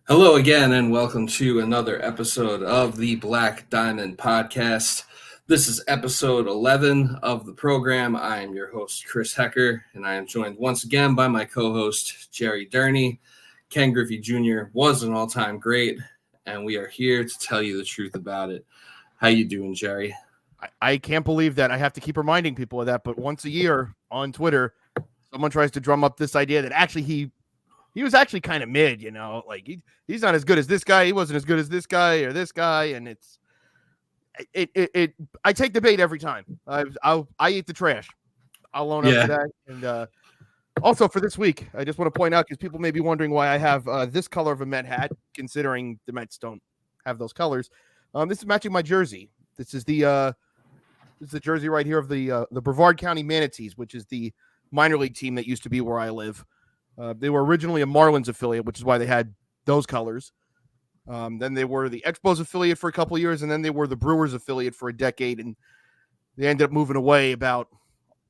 Hello again, and welcome to another episode of the Black Diamond Podcast. This is episode 11 of the program. I am your host, Chris Hecker, and I am joined once again by my co-host, Jerry Durney. Ken Griffey Jr. was an all-time great, and we are here to tell you the truth about it. How you doing, Jerry? I can't believe that I have to keep reminding people of that, but once a year on Twitter, someone tries to drum up this idea that actually he was actually kind of mid, like he's not as good as this guy. He wasn't as good as this guy or this guy. And I take the bait every time. I eat the trash. I'll own up to that. And also for this week, I just want to point out, because people may be wondering why I have this color of a Met hat, considering the Mets don't have those colors. This is matching my jersey. This is the jersey right here of the Brevard County Manatees, which is the minor league team that used to be where I live. They were originally a Marlins affiliate, which is why they had those colors. Then they were the Expos affiliate for a couple of years, and then they were the Brewers affiliate for a decade, and they ended up moving away about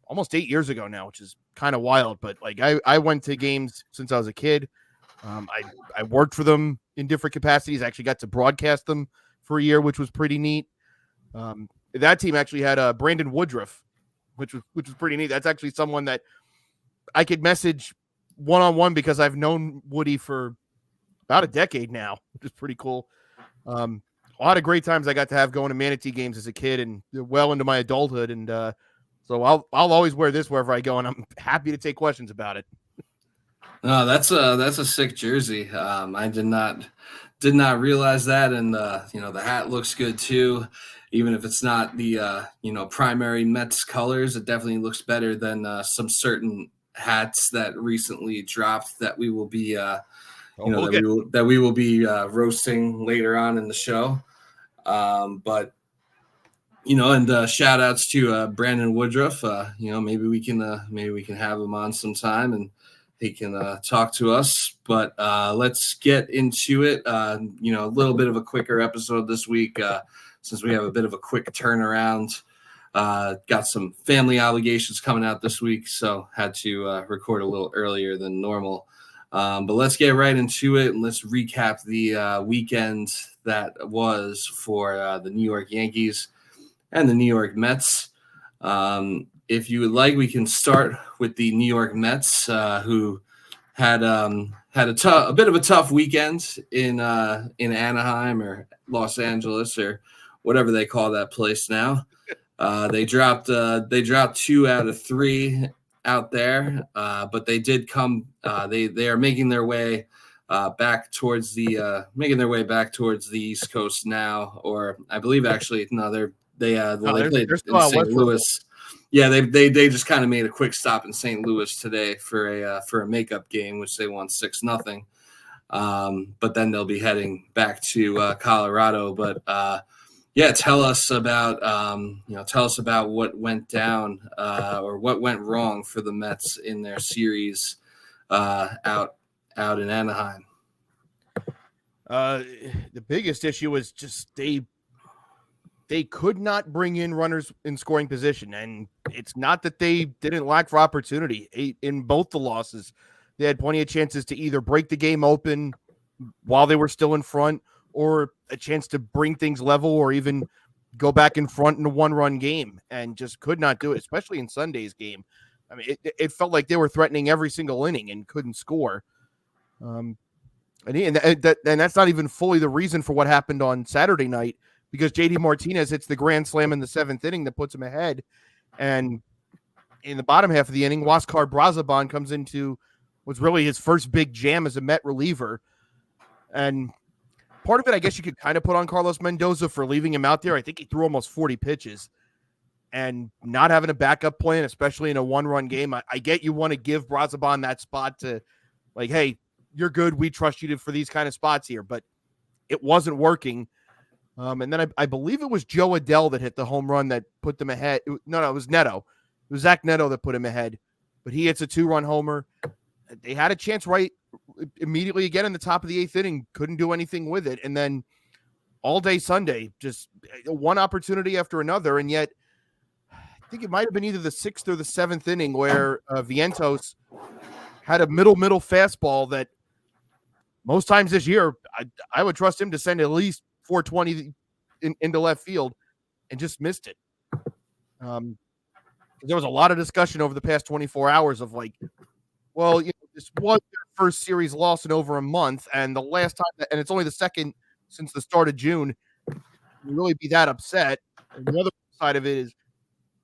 almost 8 years ago now, which is kind of wild. But like I went to games since I was a kid. I worked for them in different capacities. I actually got to broadcast them for a year, which was pretty neat. That team actually had Brandon Woodruff, which was pretty neat. That's actually someone that I could message one-on-one because I've known Woody for about a decade now, which is pretty cool. A lot of great times I got to have going to Manatee games as a kid and well into my adulthood. And so I'll always wear this wherever I go, and I'm happy to take questions about it. No, that's a sick jersey. I did not realize that, and the hat looks good too. Even if it's not the primary Mets colors, it definitely looks better than some certain hats that recently dropped that we will be roasting later on in the show. But shout outs to Brandon Woodruff. Maybe we can have him on sometime and he can talk to us. But let's get into it. A little bit of a quicker episode this week since we have a bit of a quick turnaround. Got some family obligations coming out this week, so had to record a little earlier than normal. But let's get right into it, and let's recap the weekend that was for the New York Yankees and the New York Mets. If you would like, we can start with the New York Mets, who had a bit of a tough weekend in Anaheim or Los Angeles or whatever they call that place now. They dropped 2 out of 3 out there, but they did come. They are making their way back towards the East Coast now, or I believe actually no, they played in St. Louis. Yeah, they just kind of made a quick stop in St. Louis today for a makeup game, which they won 6-0. But then they'll be heading back to Colorado. But yeah, tell us about what went down or what went wrong for the Mets in their series out in Anaheim. The biggest issue was just they could not bring in runners in scoring position, and it's not that they didn't lack for opportunity. In both the losses, they had plenty of chances to either break the game open while they were still in front, or a chance to bring things level, or even go back in front in a one-run game, and just could not do it, especially in Sunday's game. I mean, it felt like they were threatening every single inning and couldn't score. And that's not even fully the reason for what happened on Saturday night, because JD Martinez hits the grand slam in the 7th inning that puts him ahead. And in the bottom half of the inning, Huascar Brazoban comes into what's really his first big jam as a Met reliever. And part of it, I guess you could kind of put on Carlos Mendoza for leaving him out there. I think he threw almost 40 pitches. And not having a backup plan, especially in a one-run game, I get you want to give Brazoban that spot to, like, hey, you're good. We trust you for these kind of spots here. But it wasn't working. And then I believe it was Joe Adell that hit the home run that put them ahead. No, it was Neto. It was Zach Neto that put him ahead. But he hits a 2-run homer. They had a chance right immediately again in the top of the 8th inning. Couldn't do anything with it. And then all day Sunday, just one opportunity after another. And yet, I think it might have been either the 6th or the 7th inning where Vientos had a middle fastball that most times this year, I would trust him to send at least 420 into left field, and just missed it. There was a lot of discussion over the past 24 hours of like, well, this was their first series loss in over a month, and the last time, and it's only the second since the start of June. You really be that upset? And the other side of it is,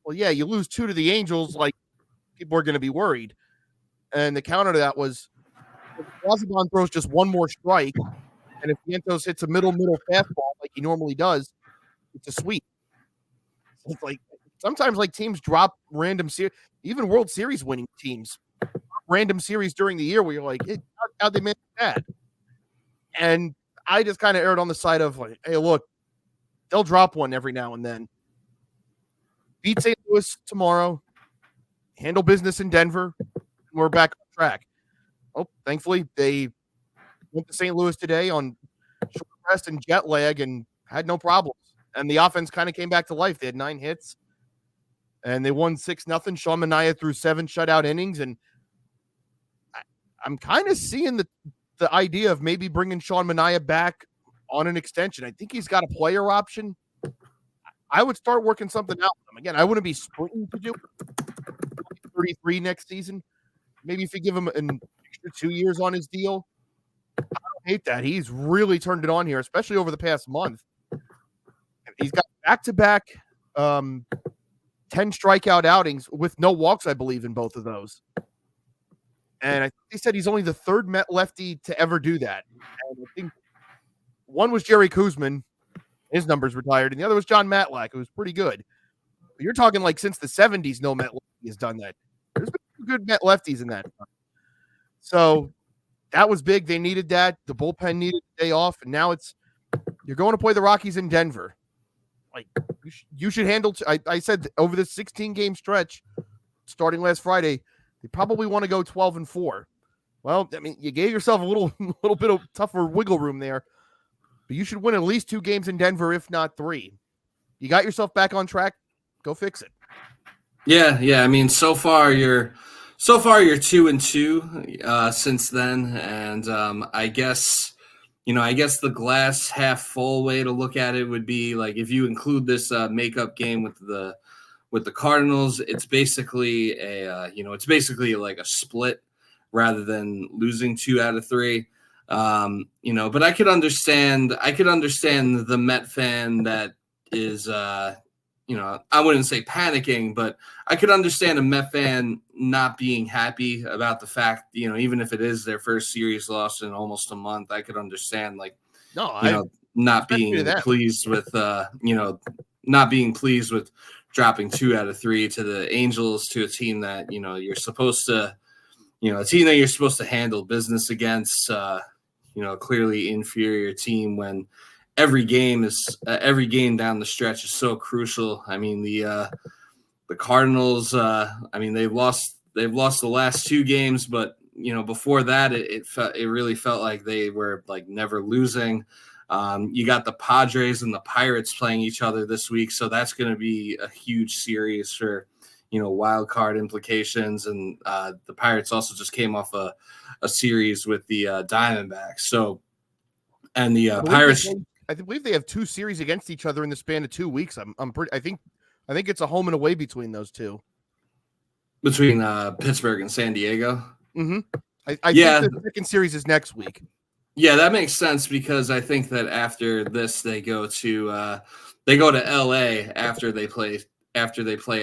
well, yeah, you lose 2 to the Angels, like people are going to be worried. And the counter to that was, if Washington throws just one more strike, and if Vientos hits a middle fastball like he normally does, it's a sweep. It's like sometimes like teams drop random series, even World Series winning teams, random series during the year where you're like, how'd they make that? And I just kind of erred on the side of like, hey, look, they'll drop one every now and then. Beat St. Louis tomorrow, handle business in Denver, and we're back on track. Oh, thankfully they went to St. Louis today on short rest and jet lag and had no problems. And the offense kind of came back to life. They had 9 hits and they won 6-0. Sean Manaea threw 7 shutout innings. And I'm kind of seeing the idea of maybe bringing Sean Manaea back on an extension. I think he's got a player option. I would start working something out with him. Again, I wouldn't be sprinting to do 33 next season. Maybe if you give him an extra 2 years on his deal. I don't hate that. He's really turned it on here, especially over the past month. He's got back-to-back 10 strikeout outings with no walks, I believe, in both of those. And I think they said he's only the 3rd Met lefty to ever do that. And I think one was Jerry Koosman. His numbers retired. And the other was John Matlack, who was pretty good. But you're talking like since the 70s, no Met lefty has done that. There's been good Met lefties in that time. So that was big. They needed that. The bullpen needed a day off. And now you're going to play the Rockies in Denver. Like you should handle. I said over this 16-game stretch, starting last Friday, they probably want to go 12-4. Well, I mean, you gave yourself a little bit of tougher wiggle room there, but you should win at least 2 games in Denver, if not 3. You got yourself back on track. Go fix it. Yeah. I mean, so far you're 2-2 since then, and I guess the glass half full way to look at it would be like if you include this makeup game with the Cardinals, it's basically like a split rather than losing 2 out of 3. But I could understand the Met fan that is I wouldn't say panicking, but I could understand a Met fan not being happy about the fact, even if it is their first series loss in almost a month, I could understand not being pleased with dropping 2 out of 3 to the Angels, to a team that, you're supposed to handle business against, clearly inferior team when every game down the stretch is so crucial. I mean, the Cardinals, they've lost the last 2 games, but before that, it really felt like they were like never losing. You got the Padres and the Pirates playing each other this week, so that's going to be a huge series for wild card implications. And the Pirates also just came off a series with the Diamondbacks. So, and the Pirates. I believe they have 2 series against each other in the span of 2 weeks. I think it's a home and away between those 2. Between Pittsburgh and San Diego. Mm-hmm. I think the second series is next week. Yeah, that makes sense because I think that after this they go to LA after they play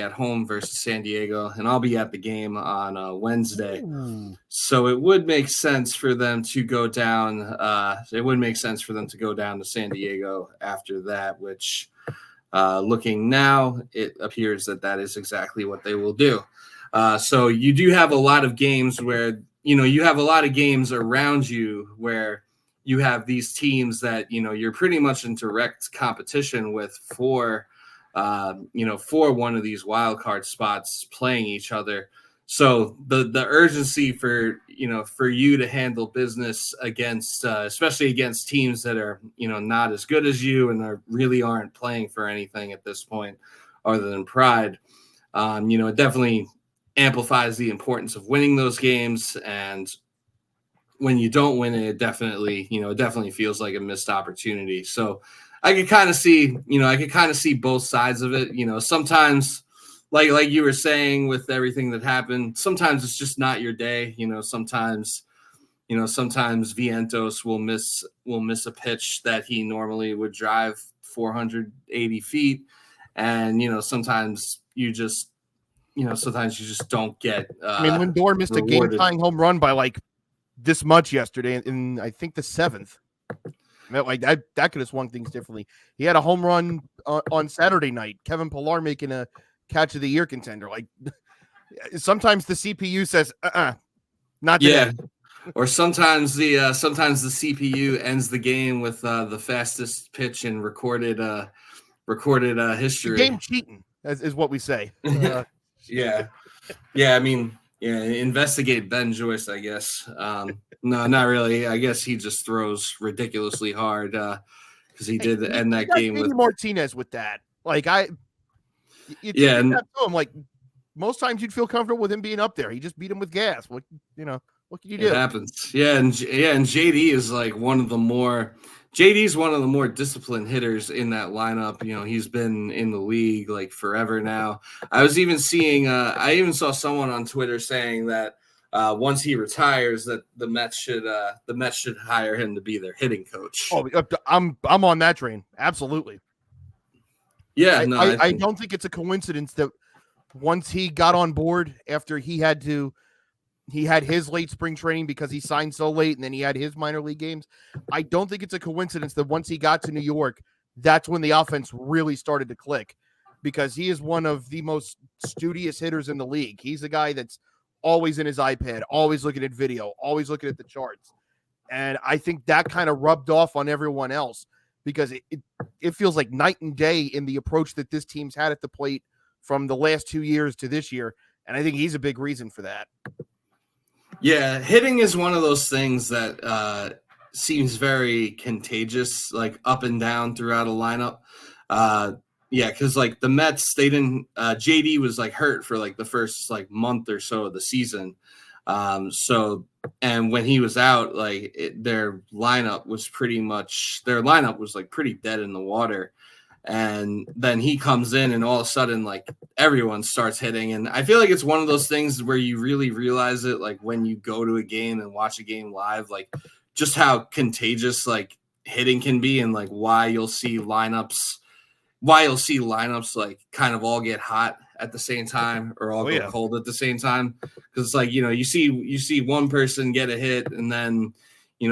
at home versus San Diego, and I'll be at the game on Wednesday. Ooh. So it would make sense for them to go down. To San Diego after that, which looking now, it appears that is exactly what they will do. So you do have a lot of games where you have a lot of games around you where you have these teams that you're pretty much in direct competition with for one of these wild card spots playing each other. So the urgency for you to handle business against especially against teams that are not as good as you and really aren't playing for anything at this point other than pride, it definitely amplifies the importance of winning those games. And when you don't win it, it definitely feels like a missed opportunity. So I could kind of see both sides of it. Sometimes like you were saying with everything that happened, sometimes it's just not your day. Sometimes Vientos will miss a pitch that he normally would drive 480 feet. And, sometimes you just don't get Lindor missed a game-tying home run by like this much yesterday in I think the 7th. Like that could have swung things differently. He had a home run on Saturday night. Kevin Pillar making a catch of the year contender. Like sometimes the CPU says, not today. Yeah. Or sometimes the CPU ends the game with the fastest pitch in recorded history. The game cheating is what we say. Yeah. Investigate Ben Joyce, I guess. No, not really. I guess he just throws ridiculously hard because he did end that game with Martinez with that. Like him, like most times you'd feel comfortable with him being up there. He just beat him with gas. What can you do? It happens. And JD is like one of the more disciplined hitters in that lineup. He's been in the league like forever now. I was even seeing I even saw someone on Twitter saying that once he retires that the Mets should hire him to be their hitting coach. Oh, I'm on that train. Absolutely. Yeah, I don't think it's a coincidence that once he got on board after he had his late spring training because he signed so late, and then he had his minor league games. I don't think it's a coincidence that once he got to New York, that's when the offense really started to click, because he is one of the most studious hitters in the league. He's a guy that's always in his iPad, always looking at video, always looking at the charts. And I think that kind of rubbed off on everyone else, because it feels like night and day in the approach that this team's had at the plate from the last 2 years to this year. And I think he's a big reason for that. Yeah, hitting is one of those things that seems very contagious, like up and down throughout a lineup. Because like the Mets, they didn't. JD was like hurt for like the first like month or so of the season. And when he was out, like their lineup was pretty dead in the water. And then he comes in and all of a sudden like everyone starts hitting. And I feel like it's one of those things where you really realize it like when you go to a game and watch a game live, like just how contagious like hitting can be, and like why you'll see lineups like kind of all get hot at the same time or all go cold at the same time. Because it's like, you see one person get a hit, and then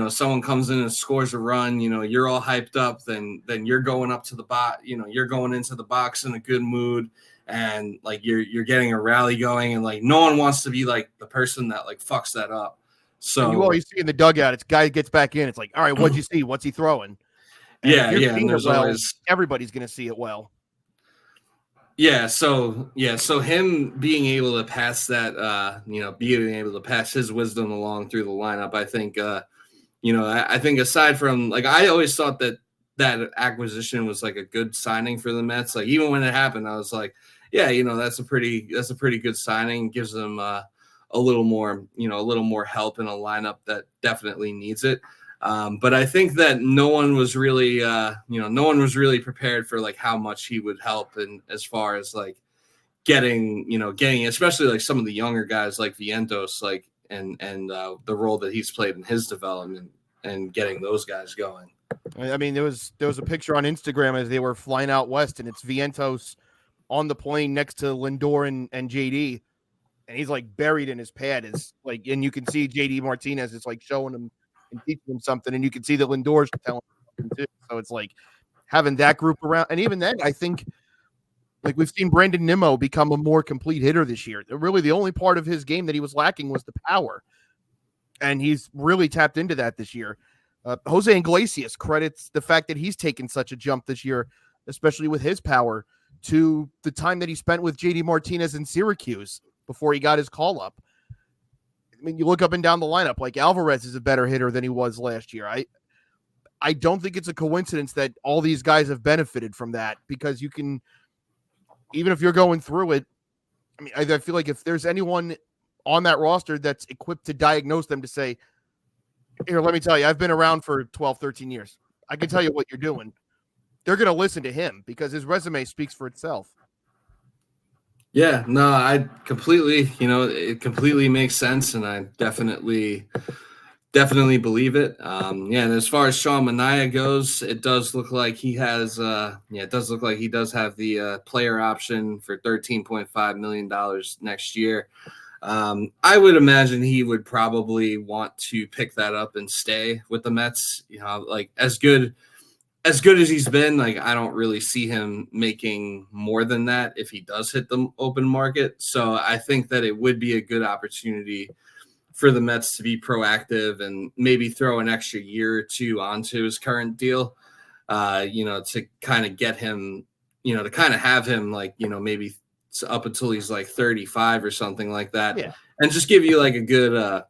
someone comes in and scores a run, you're all hyped up, then you're going up to the box, you're going into the box in a good mood, and like you're getting a rally going, and like no one wants to be like the person that like fucks that up. So and you always see in the dugout, it's guy gets back in, it's like, all right, what'd you see? What's he throwing? And and there's always everybody's gonna see it well. So him being able to pass that, being able to pass his wisdom along through the lineup, I think I think aside from like, I always thought that acquisition was like a good signing for the Mets. Like even when it happened, I was like, yeah, that's a pretty good signing. Gives them a little more help in a lineup that definitely needs it. But I think that no one was really prepared for like how much he would help, and as far as like getting especially like some of the younger guys like Vientos, like and the role that he's played in his development and getting those guys going. I mean, there was a picture on Instagram as they were flying out west, and it's Vientos on the plane next to Lindor and JD, and he's like buried in his pad. Is like, and you can see JD Martinez is like showing him and teaching him something, and you can see that Lindor's telling him something too. So it's like having that group around, and even then, I think like we've seen Brandon Nimmo become a more complete hitter this year. Really, the only part of his game that he was lacking was the power, and he's really tapped into that this year. Jose Iglesias credits the fact that he's taken such a jump this year, especially with his power, to the time that he spent with JD Martinez in Syracuse before he got his call up. I mean, you look up and down the lineup, like Alvarez is a better hitter than he was last year. I don't think it's a coincidence that all these guys have benefited from that, because you can, even if you're going through it, I mean, I feel like if there's anyone on that roster that's equipped to diagnose them to say, Here, let me tell you, I've been around for 12, 13 years. I can tell you what you're doing. They're going to listen to him because his resume speaks for itself. Yeah, no, I completely, it completely makes sense, and I definitely believe it. Yeah, and as far as Sean Manaea goes, it does look like he has, it does look like he does have the player option for $13.5 million next year. I would imagine he would probably want to pick that up and stay with the Mets. Like as good as he's been, like I don't really see him making more than that if he does hit the open market. So I think that it would be a good opportunity for the Mets to be proactive and maybe throw an extra year or two onto his current deal, to kind of get him, to kind of have him like, maybe up until he's like 35 or something like that. Yeah. And just give you like a good,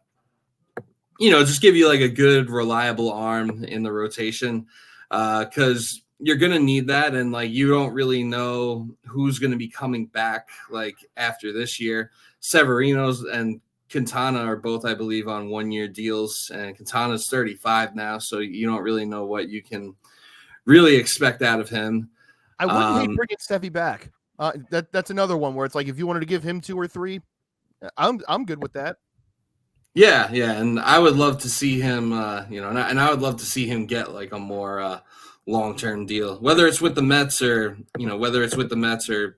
just give you like a good, reliable arm in the rotation. Because you're going to need that. And like, you don't really know who's going to be coming back like after this year. Severino's and Quintana are both, I believe, on 1-year deals, and Quintana's 35 now. So you don't really know what you can really expect out of him. I wouldn't hate bringing Steffi back. That's another one where it's like, if you wanted to give him 2 or 3, I'm good with that. Yeah, and I would love to see him, and I would love to see him get like a more long-term deal, whether it's with the Mets or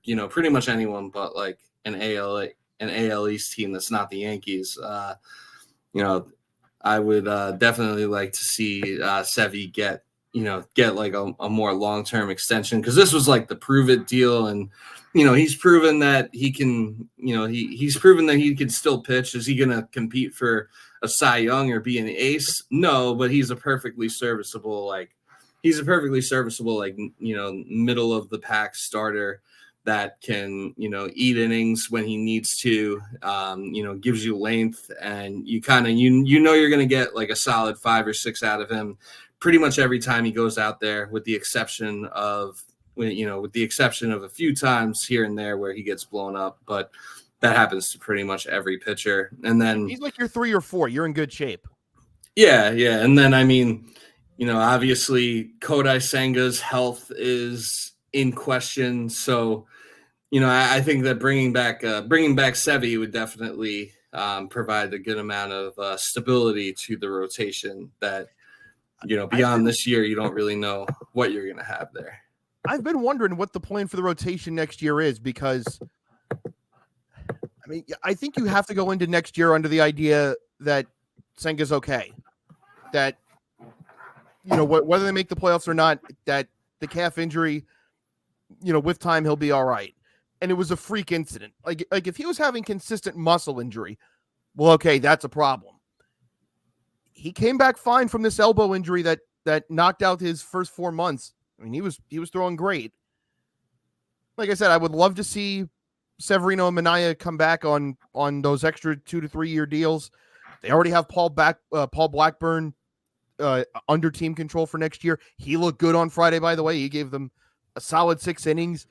pretty much anyone, but like an AL East team that's not the Yankees. I would definitely like to see Sevy get like a more long-term extension, because this was like the prove it deal, and he's proven that he can, he's proven that he can still pitch. Is he going to compete for a Cy Young or be an ace? No, but he's a perfectly serviceable, middle of the pack starter that can, eat innings when he needs to, gives you length, and you kind of, you're going to get like a solid 5 or 6 out of him pretty much every time he goes out there, with the exception of a few times here and there where he gets blown up, but that happens to pretty much every pitcher. And then he's like your 3 or 4. You're in good shape. Yeah. And then, I mean, obviously Kodai Senga's health is in question. So, I think that bringing back Sevy would definitely provide a good amount of stability to the rotation that, beyond this year, you don't really know what you're going to have there. I've been wondering what the plan for the rotation next year is, because I think you have to go into next year under the idea that Senga's okay, that, whether they make the playoffs or not, that the calf injury, with time, he'll be all right. And it was a freak incident. Like if he was having consistent muscle injury, well, okay, that's a problem. He came back fine from this elbow injury that knocked out his first 4 months. I mean, he was throwing great. Like I said, I would love to see Severino and Manaea come back on those extra 2 to 3 year deals. They already have Paul Blackburn under team control for next year. He looked good on Friday, by the way. He gave them a solid 6 innings.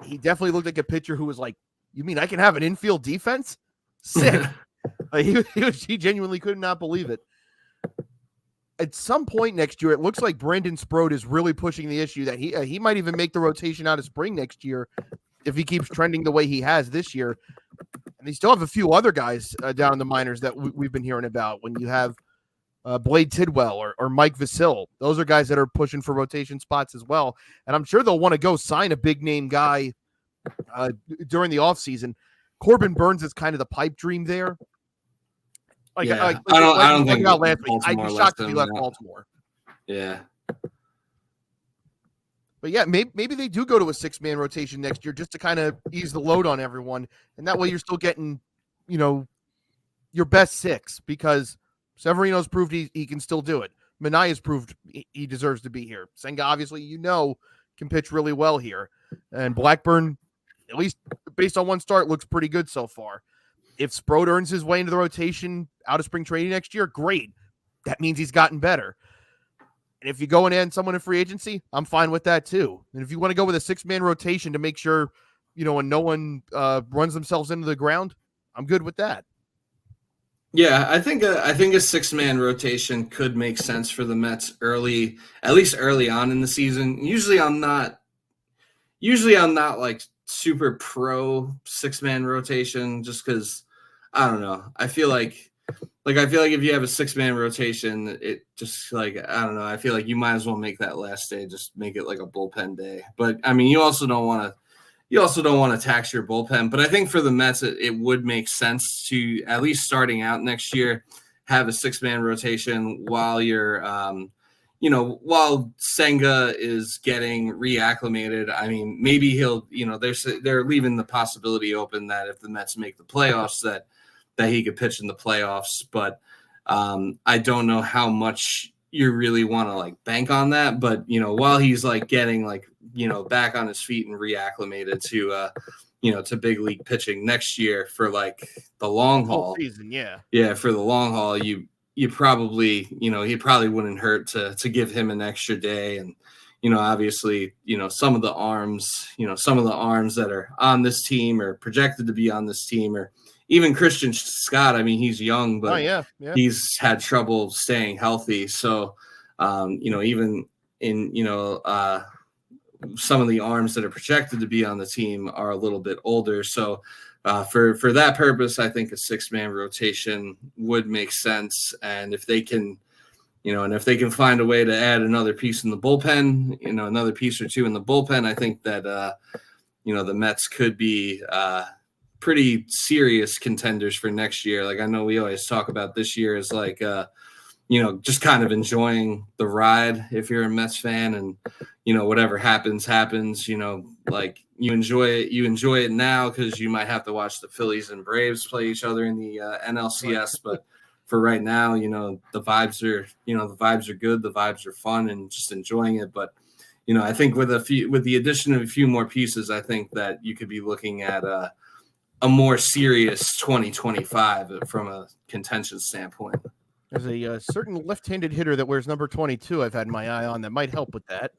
He definitely looked like a pitcher who was like, "You mean I can have an infield defense? Sick." He genuinely could not believe it. At some point next year, it looks like Brandon Sproat is really pushing the issue that he might even make the rotation out of spring next year if he keeps trending the way he has this year. And they still have a few other guys down in the minors that we've been hearing about. When you have Blade Tidwell or Mike Vasil, those are guys that are pushing for rotation spots as well. And I'm sure they'll want to go sign a big name guy during the offseason. Corbin Burns is kind of the pipe dream there. I don't think last week. I'd be shocked if he left Baltimore. Yeah. But yeah, maybe they do go to a 6-man rotation next year just to kind of ease the load on everyone. And that way you're still getting, your best 6, because Severino's proved he can still do it. Manaea's proved he deserves to be here. Senga, obviously, can pitch really well here. And Blackburn, at least based on one start, looks pretty good so far. If Sproat earns his way into the rotation out of spring training next year, great. That means he's gotten better. And if you go and add someone in free agency, I'm fine with that too. And if you want to go with a 6-man rotation to make sure, and no one runs themselves into the ground, I'm good with that. Yeah, I think a 6-man rotation could make sense for the Mets early, at least early on in the season. Usually I'm not like super pro 6-man rotation just because I don't know. I feel like if you have a 6-man rotation, it just like I don't know. I feel like you might as well make that last day just make it like a bullpen day. But I mean, you also don't want to tax your bullpen. But I think for the Mets, it would make sense to at least starting out next year have a 6-man rotation while you're while Senga is getting reacclimated. I mean, maybe he'll, they're leaving the possibility open that if the Mets make the playoffs, that he could pitch in the playoffs. But I don't know how much you really want to like bank on that. But while he's like getting like back on his feet and reacclimated to big league pitching next year for like the long haul season, yeah, for the long haul, you probably, he probably wouldn't hurt to give him an extra day. And, obviously, some of the arms, that are on this team or projected to be on this team, or even Christian Scott. I mean, he's young, but he's had trouble staying healthy. So, even in, some of the arms that are projected to be on the team are a little bit older. So, for that purpose, I think a 6-man rotation would make sense. And if they can, find a way to add another piece in the bullpen, another piece or two in the bullpen, I think that, the Mets could be pretty serious contenders for next year. Like I know we always talk about this year as like, just kind of enjoying the ride if you're a Mets fan, and whatever happens, like you enjoy it now because you might have to watch the Phillies and Braves play each other in the NLCS. Right. But for right now, the vibes are good, the vibes are fun, and just enjoying it. But I think with the addition of a few more pieces, I think that you could be looking at a more serious 2025 from a contention standpoint. There's a certain left-handed hitter that wears number 22 I've had my eye on that might help with that.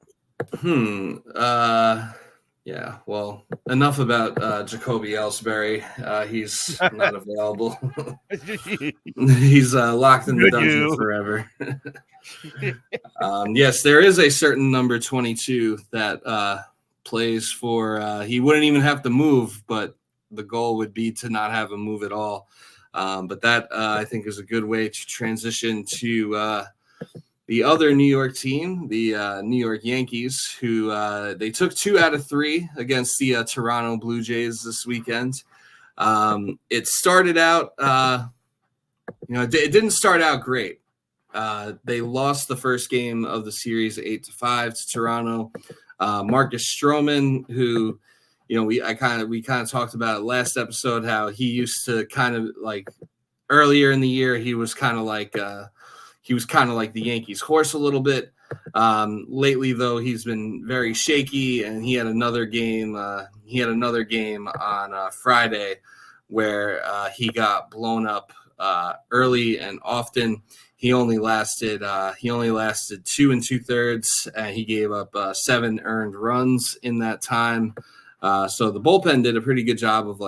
Yeah, well, enough about Jacoby Ellsbury. He's not available. He's locked in the dungeon forever. Yes, there is a certain number 22 that plays for he wouldn't even have to move, but the goal would be to not have him move at all. But that I think is a good way to transition to the other New York team, the New York Yankees, who they took 2 out of 3 against the Toronto Blue Jays this weekend. It started out, it didn't start out great. They lost the first game of the series 8-5 to Toronto. Marcus Stroman, who we kind of talked about it last episode, how he used to kind of like earlier in the year, he was kind of like the Yankees horse a little bit. Lately though, he's been very shaky, and he had another game on Friday where he got blown up early and often. He only lasted 2 2/3, and he gave up 7 earned runs in that time. So the bullpen did a pretty good job of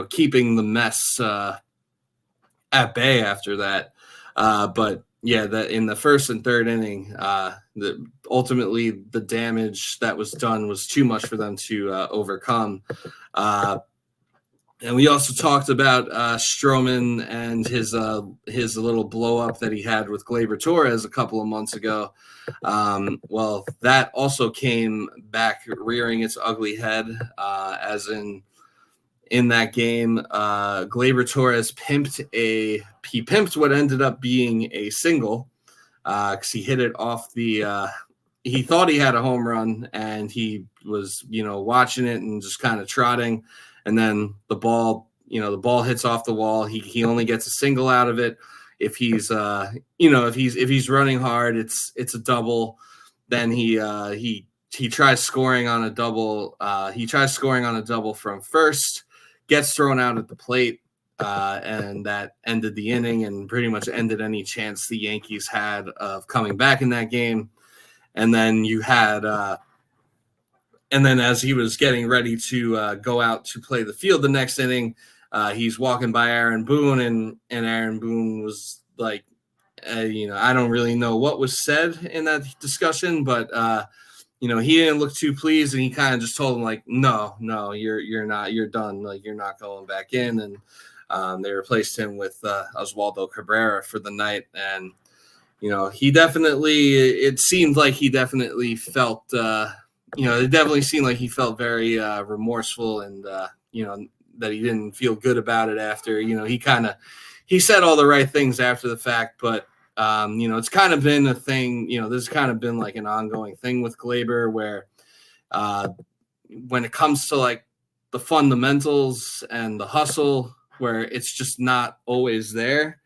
keeping the mess at bay after that. But yeah, in the first and third inning, ultimately the damage that was done was too much for them to overcome. And we also talked about Stroman and his little blow up that he had with Gleyber Torres a couple of months ago. Well, that also came back rearing its ugly head, as in that game, Gleyber Torres pimped what ended up being a single, because he hit it off the. He thought he had a home run, and he was watching it and just kind of trotting. And then the ball hits off the wall. He only gets a single out of it. If he's if he's running hard, it's a double. Then he tries scoring on a double. He tries scoring on a double from first, gets thrown out at the plate, and that ended the inning and pretty much ended any chance the Yankees had of coming back in that game. And then you had. And then as he was getting ready to go out to play the field the next inning, he's walking by Aaron Boone, and Aaron Boone was like, I don't really know what was said in that discussion, but he didn't look too pleased, and he kind of just told him like, no, you're not, you're done, like you're not going back in, and they replaced him with Oswaldo Cabrera for the night, and he definitely, it seemed like he definitely felt, it definitely seemed like he felt very remorseful, and that he didn't feel good about it after. He said all the right things after the fact, but it's kind of been a thing. This has kind of been like an ongoing thing with Glaber, where when it comes to like the fundamentals and the hustle, where it's just not always there.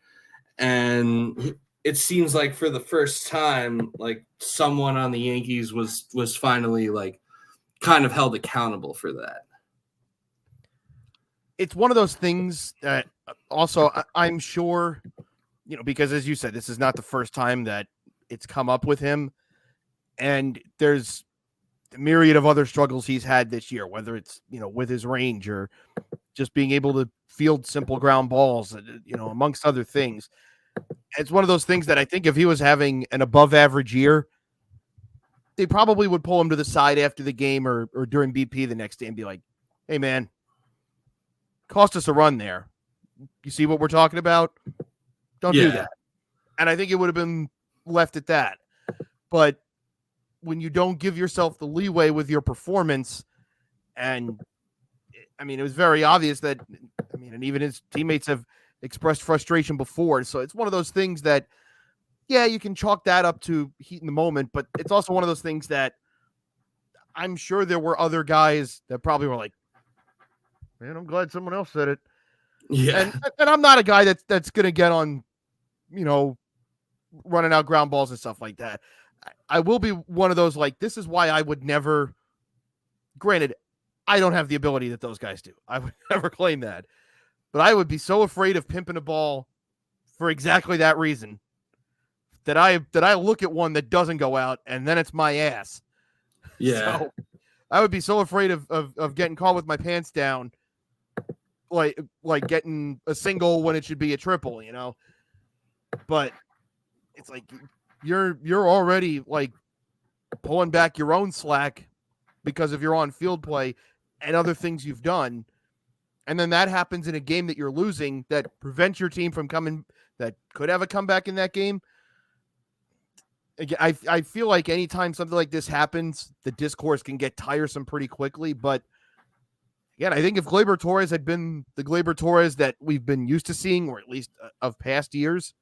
And it seems like for the first time, like someone on the Yankees was finally like kind of held accountable for that. It's one of those things that also I'm sure, because as you said, this is not the first time that it's come up with him. And there's a myriad of other struggles he's had this year, whether it's, with his range or just being able to field simple ground balls, amongst other things. It's one of those things that I think if he was having an above average year, they probably would pull him to the side after the game or during BP the next day and be like, hey man, cost us a run there. You see what we're talking about? Don't do that. And I think it would have been left at that. But when you don't give yourself the leeway with your performance, and it was very obvious that, and even his teammates have expressed frustration before. So it's one of those things that, you can chalk that up to heat in the moment, but it's also one of those things that I'm sure there were other guys that probably were like, man, I'm glad someone else said it. Yeah. And I'm not a guy that's going to get on, running out ground balls and stuff like that. I will be one of those, like, this is why I would never, granted, I don't have the ability that those guys do. I would never claim that. But I would be so afraid of pimping a ball for exactly that reason that I look at one that doesn't go out and then it's my ass. Yeah. So I would be so afraid of getting caught with my pants down, like getting a single when it should be a triple, But it's like you're already like pulling back your own slack because of your on-field play and other things you've done. And then that happens in a game that you're losing that prevents your team from coming, that could have a comeback in that game. Again, I feel like anytime something like this happens, the discourse can get tiresome pretty quickly. But again, I think if Gleyber Torres had been the Gleyber Torres that we've been used to seeing, or at least of past years,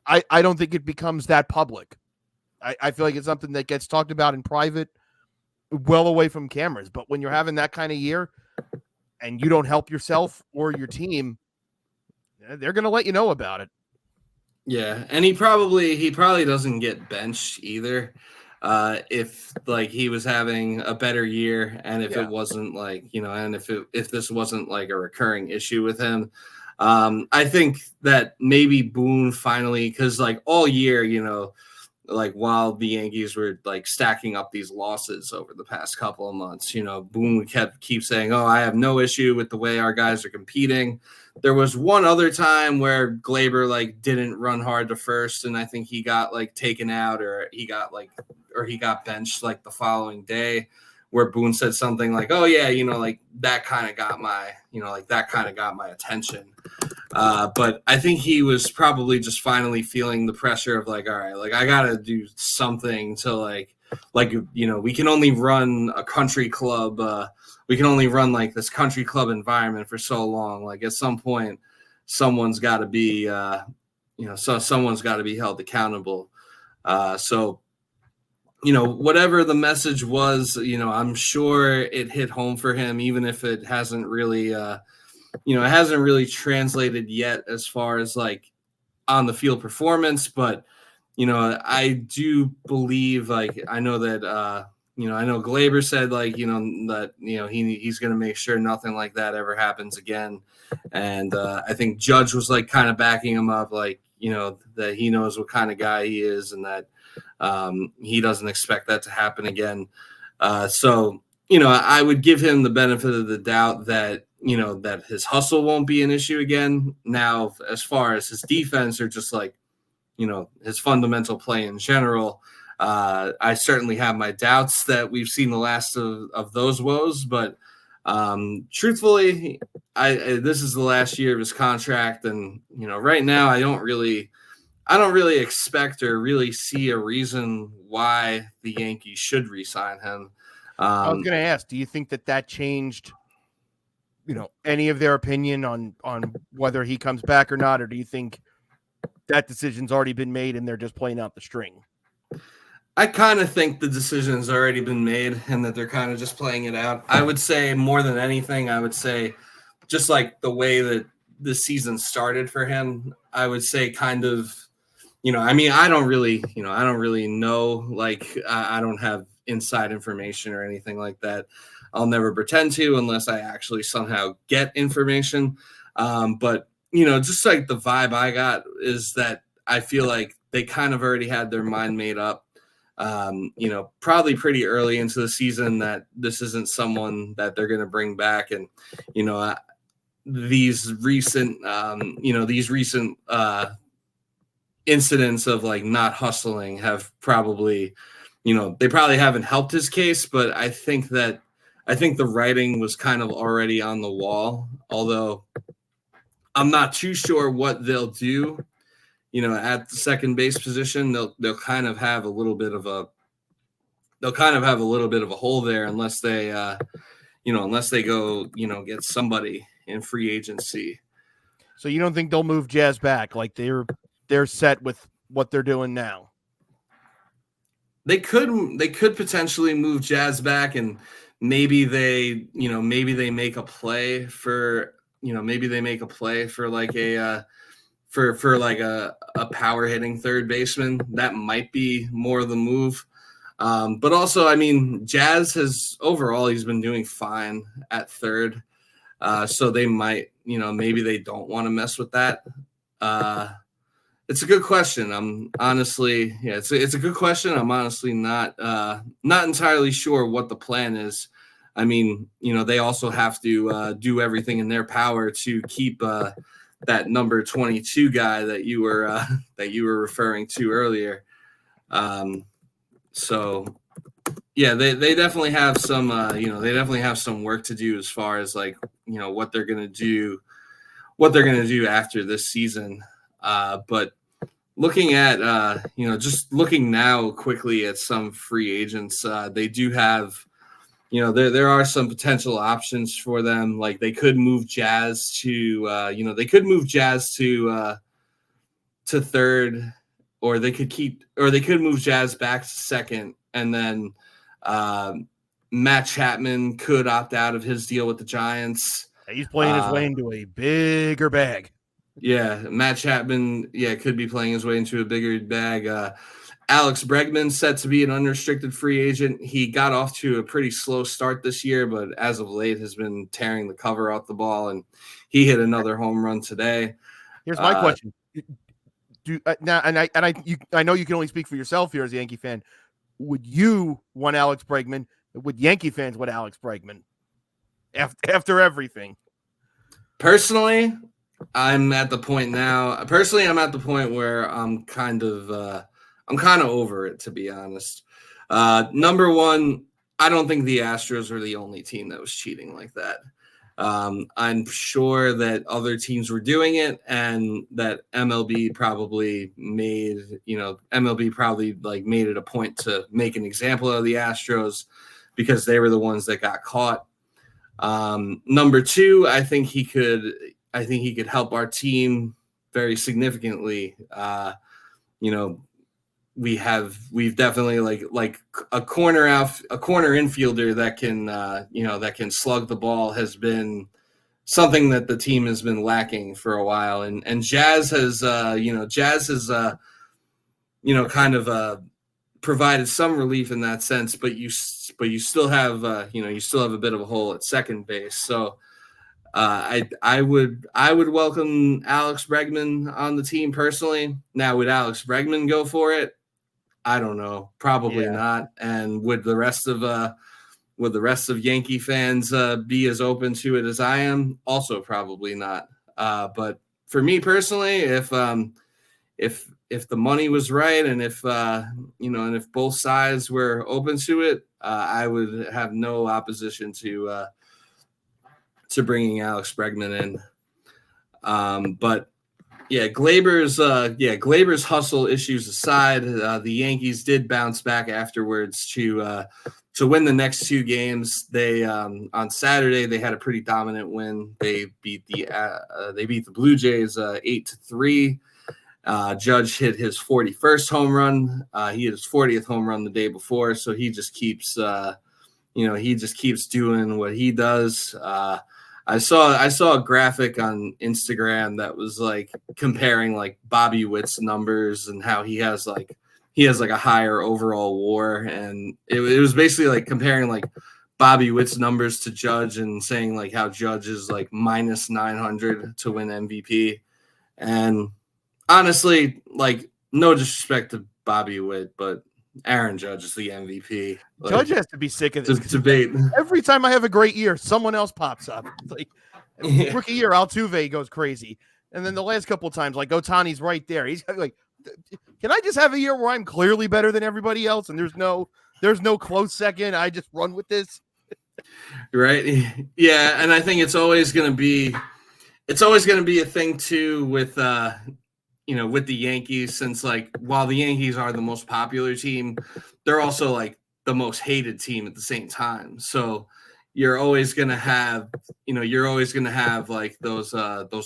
I don't think it becomes that public. I feel like it's something that gets talked about in private, well away from cameras. But when you're having that kind of year and you don't help yourself or your team, they're going to let you know about it. Yeah, and he probably doesn't get benched either. If like he was having a better year, and if it wasn't like, and if this wasn't like a recurring issue with him, I think that maybe Boone finally, because like all year, like while the Yankees were like stacking up these losses over the past couple of months, Boone would keep saying, oh, I have no issue with the way our guys are competing. There was one other time where Gleyber like didn't run hard to first, and I think he got like taken out, or he got benched like the following day, where Boone said something like, oh yeah, like that kind of got my attention. But I think he was probably just finally feeling the pressure of like, all right, like I gotta do something to like we can only run a country club. We can only run like this country club environment for so long. Like at some point, someone's got to be, someone's got to be held accountable. So whatever the message was, I'm sure it hit home for him, even if it hasn't really, it hasn't really translated yet as far as like on the field performance. But, I do believe, like, I know that, I know Gleyber said like, that, he's going to make sure nothing like that ever happens again. And I think Judge was like kind of backing him up, like, that he knows what kind of guy he is, and that he doesn't expect that to happen again. So, I would give him the benefit of the doubt that, that his hustle won't be an issue again. Now, as far as his defense or just like, his fundamental play in general, I certainly have my doubts that we've seen the last of those woes. But truthfully, this is the last year of his contract, and right now I don't really expect or really see a reason why the Yankees should re-sign him. I was going to ask, do you think that changed, any of their opinion on whether he comes back or not, or do you think that decision's already been made and they're just playing out the string? I kind of think the decision's already been made and that they're kind of just playing it out. I would say more than anything, I would say just like the way that the season started for him, I would say kind of, I don't really know, like I don't have inside information or anything like that. I'll never pretend to unless I actually somehow get information. But, just like the vibe I got is that I feel like they kind of already had their mind made up. Probably pretty early into the season that this isn't someone that they're going to bring back. And, these recent incidents of like not hustling have probably, they probably haven't helped his case, but I think the writing was kind of already on the wall, although I'm not too sure what they'll do. At the second base position, they'll kind of have a little bit of a hole there unless they go, get somebody in free agency. So you don't think they'll move Jazz back? Like they're set with what they're doing now? They could potentially move Jazz back, and maybe they make a play for like a for like a power hitting third baseman. That might be more of the move. But also, Jazz has overall, he's been doing fine at third. So they might, maybe they don't want to mess with that. It's a good question. It's a good question. I'm honestly not entirely sure what the plan is. They also have to do everything in their power to keep that number 22 guy that you were referring to earlier. So yeah, they definitely have some work to do as far as like, what they're going to do after this season. But looking at, just looking now quickly at some free agents, they do have, there are some potential options for them. Like they could move Jazz to third, or they could move Jazz back to second, and then Matt Chapman could opt out of his deal with the Giants. He's playing his way into a bigger bag. Yeah, Matt Chapman, could be playing his way into a bigger bag. Alex Bregman set to be an unrestricted free agent. He got off to a pretty slow start this year, but as of late has been tearing the cover off the ball, and he hit another home run today. Here's my question: I know you can only speak for yourself here as a Yankee fan. Would you want Alex Bregman? Would Yankee fans want Alex Bregman after everything? Personally, I'm at the point where I'm kind of over it, to be honest. Number one, I don't think the Astros are the only team that was cheating like that. I'm sure that other teams were doing it, and that MLB probably made it a point to make an example of the Astros because they were the ones that got caught. Number two, I think he could help our team very significantly. We've definitely like a corner infielder that can slug the ball has been something that the team has been lacking for a while, and Jazz has kind of provided some relief in that sense, but you still have a bit of a hole at second base. So I would welcome Alex Bregman on the team personally. Now, would Alex Bregman go for it? I don't know. Probably not. And would the rest of would the rest of Yankee fans be as open to it as I am? Also, probably not. But for me personally, if the money was right, and if and if both sides were open to it, I would have no opposition to bringing Alex Bregman in. But Glaber's hustle issues aside, the Yankees did bounce back afterwards to win the next two games. They on Saturday they had a pretty dominant win. They beat the Blue Jays 8-3. Judge hit his 41st home run. He hit his 40th home run the day before, so he just keeps doing what he does. I saw a graphic on Instagram that was like comparing like Bobby Witt's numbers and how he has like a higher overall WAR, and it was basically like comparing like Bobby Witt's numbers to Judge and saying like how Judge is like minus 900 to win MVP. And honestly, like, no disrespect to Bobby Witt, but Aaron Judge is the MVP. Like, Judge has to be sick of this debate. Every time I have a great year, someone else pops up. Like rookie year, Altuve goes crazy, and then the last couple of times, like Ohtani's right there. He's like, can I just have a year where I'm clearly better than everybody else, and there's no close second? I just run with this, right? Yeah, and I think it's always going to be a thing too with with the Yankees, since like while the Yankees are the most popular team, they're also like the most hated team at the same time. So you're always gonna have like those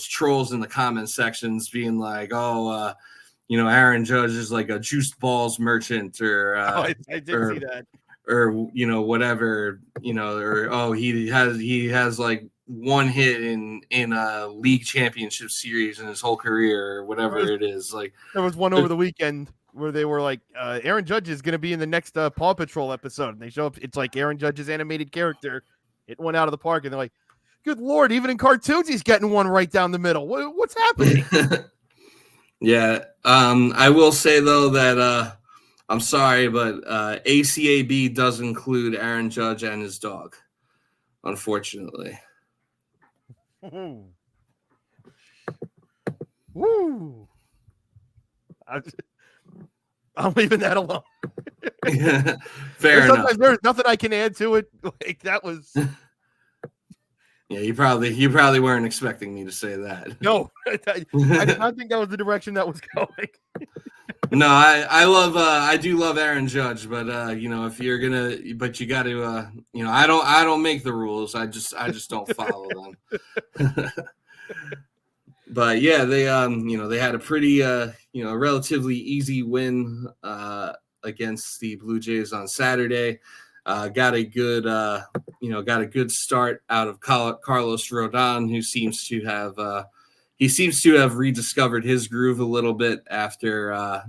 trolls in the comment sections being like, Aaron Judge is like a juiced balls merchant, or I did see that, or whatever, or he has like one hit in a league championship series in his whole career, or whatever it is. Like there was one over the weekend where they were like, Aaron Judge is going to be in the next Paw Patrol episode, and they show up. It's like Aaron Judge's animated character. It went out of the park, and they're like, "Good Lord! Even in cartoons, he's getting one right down the middle. What's happening?" Yeah, I will say though that I'm sorry, but ACAB does include Aaron Judge and his dog, unfortunately. Woo! Woo! I'm leaving that alone. Fair enough. There's nothing I can add to it. Like that was. Yeah, you probably weren't expecting me to say that. No, I did not think that was the direction that was going. No, I do love Aaron Judge, but if you're gonna, but you got to, I don't make the rules. I just don't follow them. But yeah, they had a pretty relatively easy win against the Blue Jays on Saturday. Got a good start out of Carlos Rodon, who seems to have rediscovered his groove a little bit after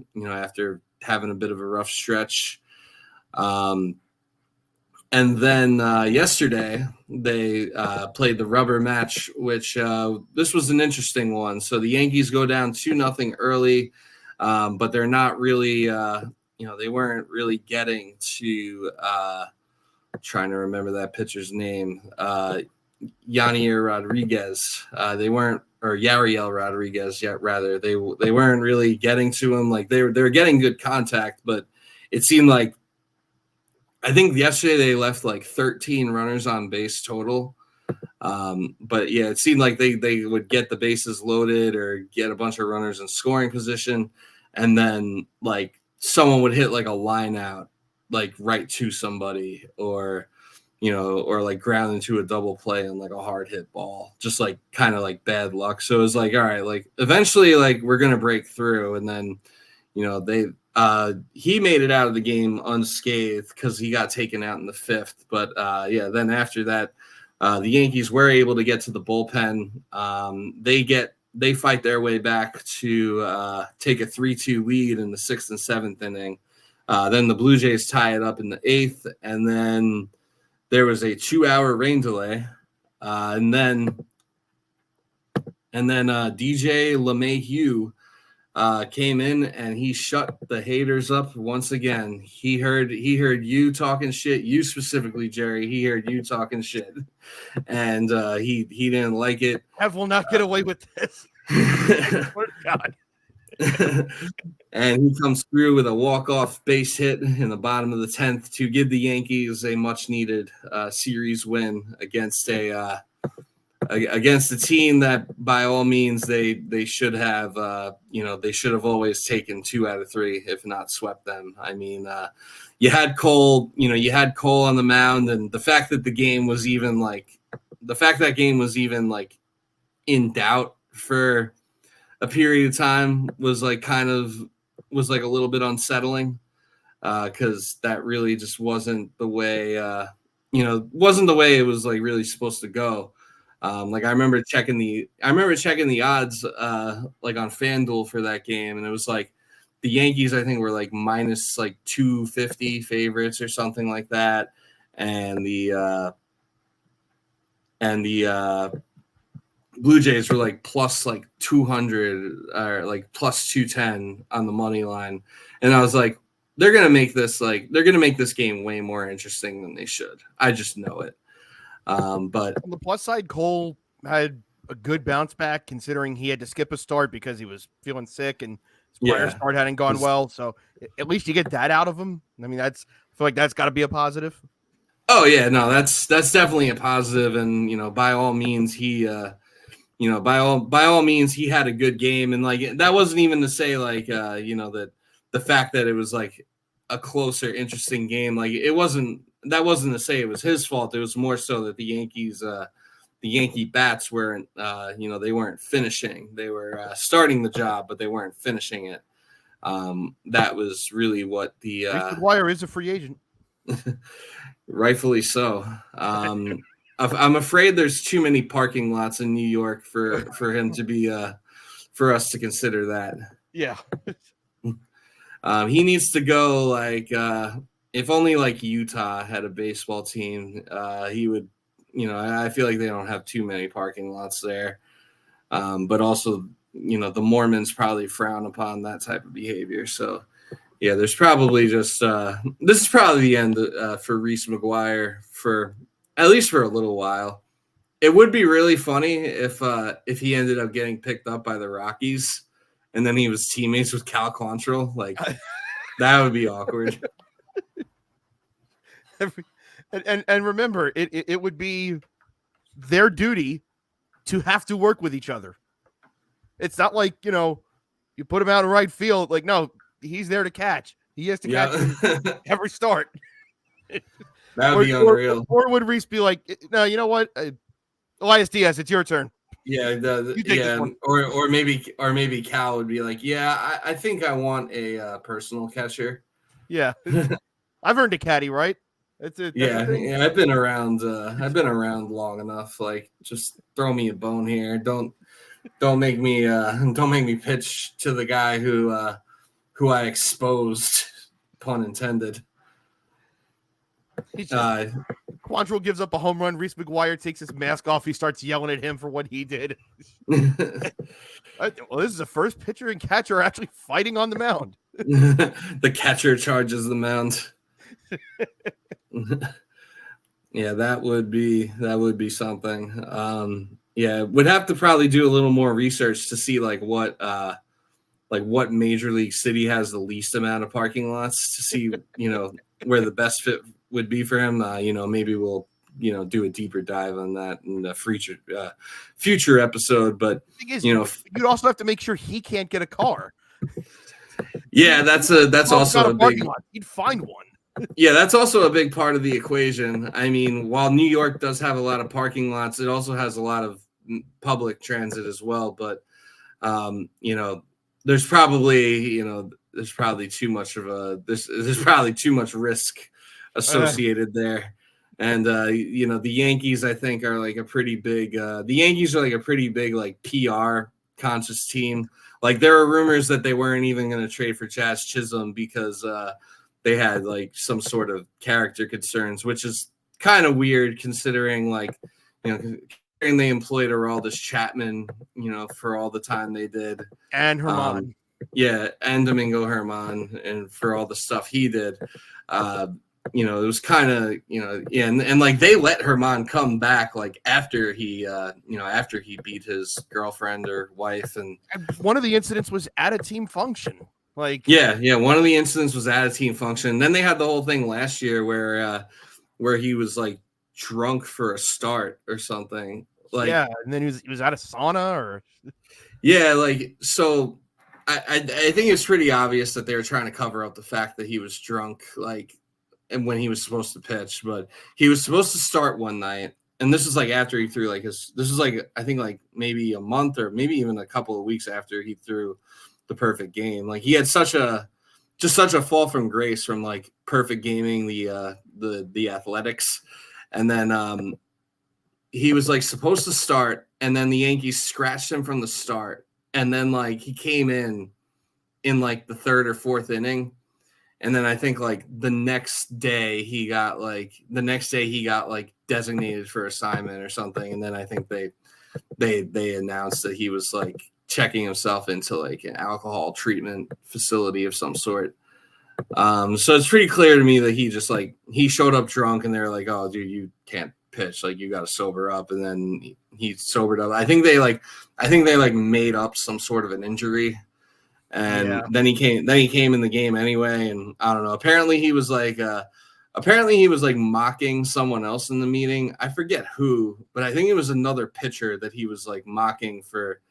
having a bit of a rough stretch. And then yesterday they played the rubber match, which this was an interesting one. So the Yankees go down 2-0 early, but they're not really, they weren't really getting to. Trying to remember that pitcher's name, Yanier Rodriguez. They weren't, or Yariel Rodriguez, yet rather they weren't really getting to him. Like they were getting good contact, but it seemed like, I think yesterday they left like 13 runners on base total. But yeah, it seemed like they would get the bases loaded or get a bunch of runners in scoring position, and then like someone would hit like a line out, like right to somebody, or like ground into a double play on like a hard hit ball, just like kind of like bad luck. So it was like, all right, like eventually like we're gonna break through, and then he made it out of the game unscathed because he got taken out in the fifth. But then after that, the Yankees were able to get to the bullpen. They fight their way back to take a 3-2 lead in the 6th and 7th inning. Then the Blue Jays tie it up in the 8th, and then there was a 2-hour rain delay, and then DJ LeMahieu came in and he shut the haters up once again. He heard you talking shit. You specifically, Jerry. He heard you talking shit, and he didn't like it. Kev will not get away with this. God. And he comes through with a walk-off base hit in the bottom of the 10th to give the Yankees a much-needed series win against a team that, by all means, they should have they should have always taken 2 out of 3, if not swept them. I mean, you had Cole on the mound, and the fact that game was even in doubt for a period of time was like a little bit unsettling, because that really just wasn't the way it was like really supposed to go. Like I remember checking the odds like on FanDuel for that game, and it was like the Yankees, I think, were like minus like 250 favorites or something like that, and the Blue Jays were like plus like 200 or like plus 210 on the money line. And I was like, they're going to make this game way more interesting than they should. I just know it. But on the plus side, Cole had a good bounce back considering he had to skip a start because he was feeling sick and his prior start hadn't gone well. So at least you get that out of him. I mean, I feel like that's got to be a positive. Oh yeah, no, that's definitely a positive. And, by all means, he by all means, he had a good game, and like that wasn't even to say like that the fact that it was like a closer, interesting game, like that wasn't to say it was his fault. It was more so that the Yankee bats weren't they weren't finishing. They were starting the job, but they weren't finishing it. That was really what the McGuire is a free agent. Rightfully so. I'm afraid there's too many parking lots in New York for him to be for us to consider that. Yeah. He needs to go like if only like Utah had a baseball team, he would, I feel like they don't have too many parking lots there. But also, the Mormons probably frown upon that type of behavior. So yeah, there's probably just this is probably the end for Reese McGuire for at least for a little while. It would be really funny if he ended up getting picked up by the Rockies and then he was teammates with Cal Quantrill. Like that would be awkward. And remember, it would be their duty to have to work with each other. It's not like, you put him out in right field. Like, no, he's there to catch. He has to catch every start. That would be unreal. Or would Reese be like, no, you know what? Elias Diaz, it's your turn. Yeah, or maybe Cal would be like, yeah, I think I want a personal catcher. Yeah, I've earned a caddy, right? I've been around. I've been around long enough. Like, just throw me a bone here. Don't make me pitch to the guy who I exposed, pun intended. Quantrill gives up a home run. Reese McGuire takes his mask off. He starts yelling at him for what he did. Well, this is the first pitcher and catcher actually fighting on the mound. The catcher charges the mound. Yeah, that would be something. Yeah, would have to probably do a little more research to see like what major league city has the least amount of parking lots to see, where the best fit would be for him. Maybe we'll, do a deeper dive on that in a future episode. But the thing is, you'd also have to make sure he can't get a car. Yeah, that's also a big lot. He'd find one. Yeah, that's also a big part of the equation. I mean, while New York does have a lot of parking lots, it also has a lot of public transit as well. But there's probably too much there's probably too much risk associated there. And the Yankees, I think, are like a pretty big like PR conscious team. Like there are rumors that they weren't even going to trade for Chas Chisholm because they had like some sort of character concerns, which is kind of weird considering they employed Aroldis Chapman, for all the time they did. And Herman. Yeah, and Domingo Herman, and for all the stuff he did. It was kind of, yeah, and like they let Herman come back like after he after he beat his girlfriend or wife. And one of the incidents was at a team function. Like, yeah, one of the incidents was at a team function. Then they had the whole thing last year where he was like drunk for a start or something. Like, yeah, and then he was at a sauna or yeah, like, so I think it's pretty obvious that they were trying to cover up the fact that he was drunk, like, and when he was supposed to pitch. But he was supposed to start one night, and this is like after he threw like this is like, I think, like maybe a month or maybe even a couple of weeks after he threw the perfect game. Like, he had such a fall from grace from like perfect gaming the athletics, and then he was like supposed to start, and then the Yankees scratched him from the start, and then like he came in like the third or fourth inning, and then I think like the next day he got like designated for assignment or something, and then I think they announced that he was like checking himself into like an alcohol treatment facility of some sort. So it's pretty clear to me that he showed up drunk, and they're like, "Oh, dude, you can't pitch. Like, you got to sober up." And then he sobered up. I think they made up some sort of an injury, and then he came in the game anyway. And I don't know. Apparently he was like mocking someone else in the meeting. I forget who, but I think it was another pitcher that he was like mocking for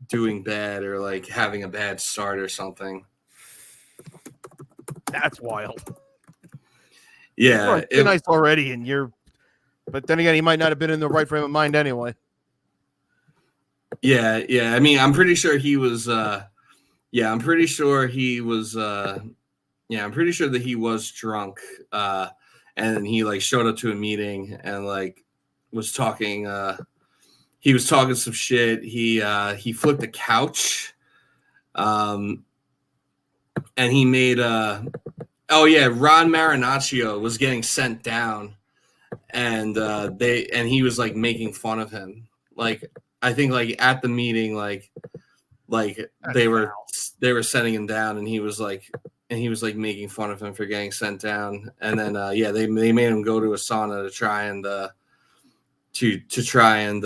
doing bad or like having a bad start or something. that's wild. Yeah, it's nice already, but then again, he might not have been in the right frame of mind anyway. Yeah. I mean, I'm pretty sure he was. I'm pretty sure he was. I'm pretty sure that he was drunk, and he like showed up to a meeting and like was talking. He was talking some shit. He flipped a couch, and he made Ron Marinaccio was getting sent down, and he was like making fun of him. Like, I think like at the meeting, like they were setting him down, and he was like making fun of him for getting sent down. And then they made him go to a sauna to try and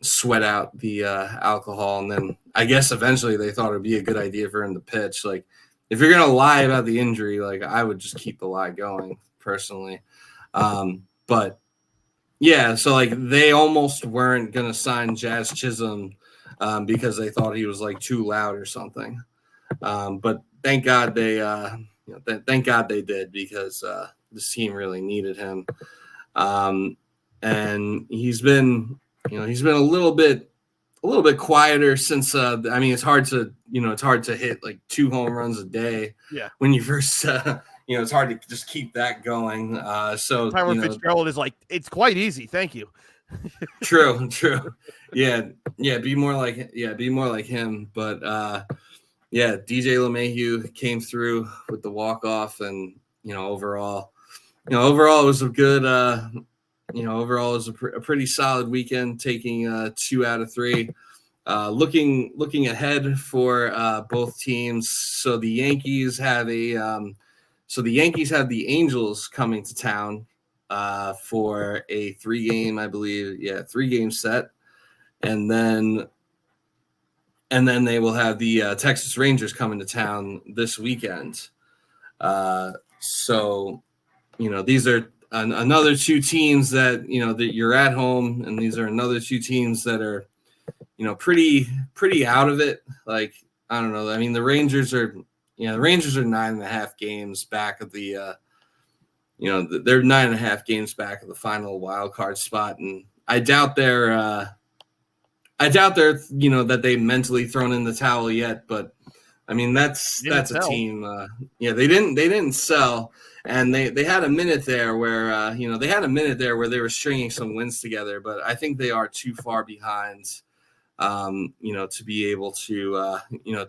sweat out the alcohol. And then I guess eventually they thought it'd be a good idea for him to pitch. Like, if you're gonna lie about the injury, like, I would just keep the lie going personally. But yeah, so like they almost weren't gonna sign Jazz Chisholm because they thought he was like too loud or something. But thank God they did, because this team really needed him. And he's been a little bit quieter since. I mean, it's hard to hit like 2 home runs a day. Yeah. When you first, it's hard to just keep that going. So Tyler Fitzgerald is like, it's quite easy. Thank you. True. Yeah. Be more like him. But DJ LeMahieu came through with the walk-off, and overall it was a good. Overall it was a pretty solid weekend, taking 2 out of 3. Looking ahead for both teams. So the Yankees have the Angels coming to town for a 3-game set, and then they will have the Texas Rangers coming to town this weekend. So these are another 2 teams that that you're at home, and these are another 2 teams that are pretty out of it. Like, I don't know. I mean, the Rangers are 9.5 games back of the they're 9.5 games back of the final wild card spot, and I doubt they're that they mentally thrown in the towel yet. But I mean, that's a team. They didn't sell, and they had a minute there where they were stringing some wins together, but I think they are too far behind to be able to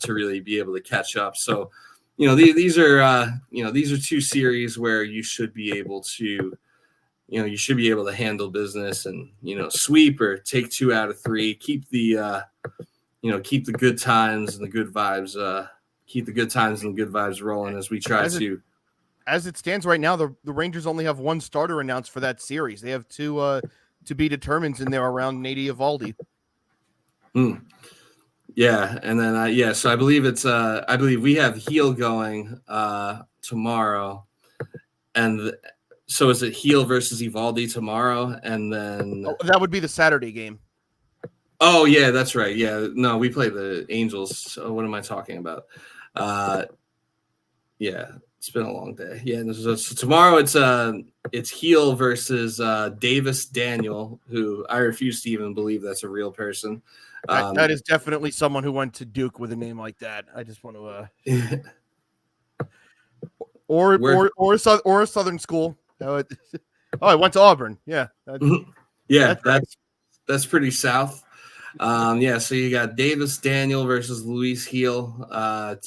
to really be able to catch up. So these are 2 series where you should be able to handle business and sweep or take 2 out of 3, keep the keep the good times and the good vibes rolling as we try to. As it stands right now, the Rangers only have one starter announced for that series. They have two to be determined in there around Nady Eovaldi. Yeah, and then so I believe we have Heel going tomorrow, and so is it Heel versus Eovaldi tomorrow, and then that would be the Saturday game. Oh yeah, that's right. Yeah, no, we play the Angels. So what am I talking about? Yeah, it's been a long day. Yeah, so tomorrow it's Heel versus Davis Daniel, who I refuse to even believe that's a real person. That is definitely someone who went to Duke with a name like that. I just want to or a Southern school. I went to Auburn. Yeah. That's pretty south. So you got Davis Daniel versus Luis Heel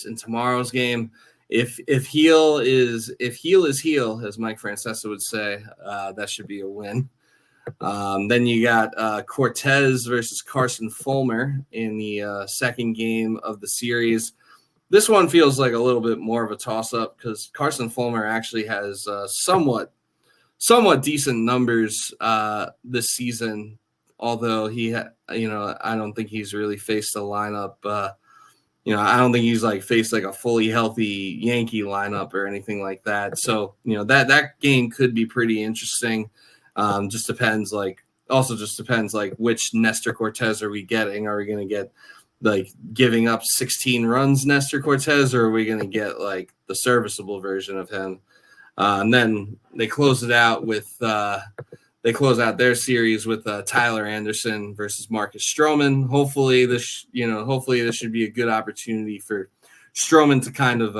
in tomorrow's game. If Heel is heel, as Mike Francesa would say, that should be a win. Then you got Cortez versus Carson Fulmer in the second game of the series. This one feels like a little bit more of a toss-up because Carson Fulmer actually has somewhat decent numbers this season, although I don't think he's really faced a lineup. I don't think he's faced a fully healthy Yankee lineup or anything like that. So that game could be pretty interesting. Just depends which Nestor Cortez are we getting? Are we going to get giving up 16 runs Nestor Cortez, or are we going to get the serviceable version of him? And then they close it out with their series with Tyler Anderson versus Marcus Stroman. Hopefully this should be a good opportunity for Stroman to kind of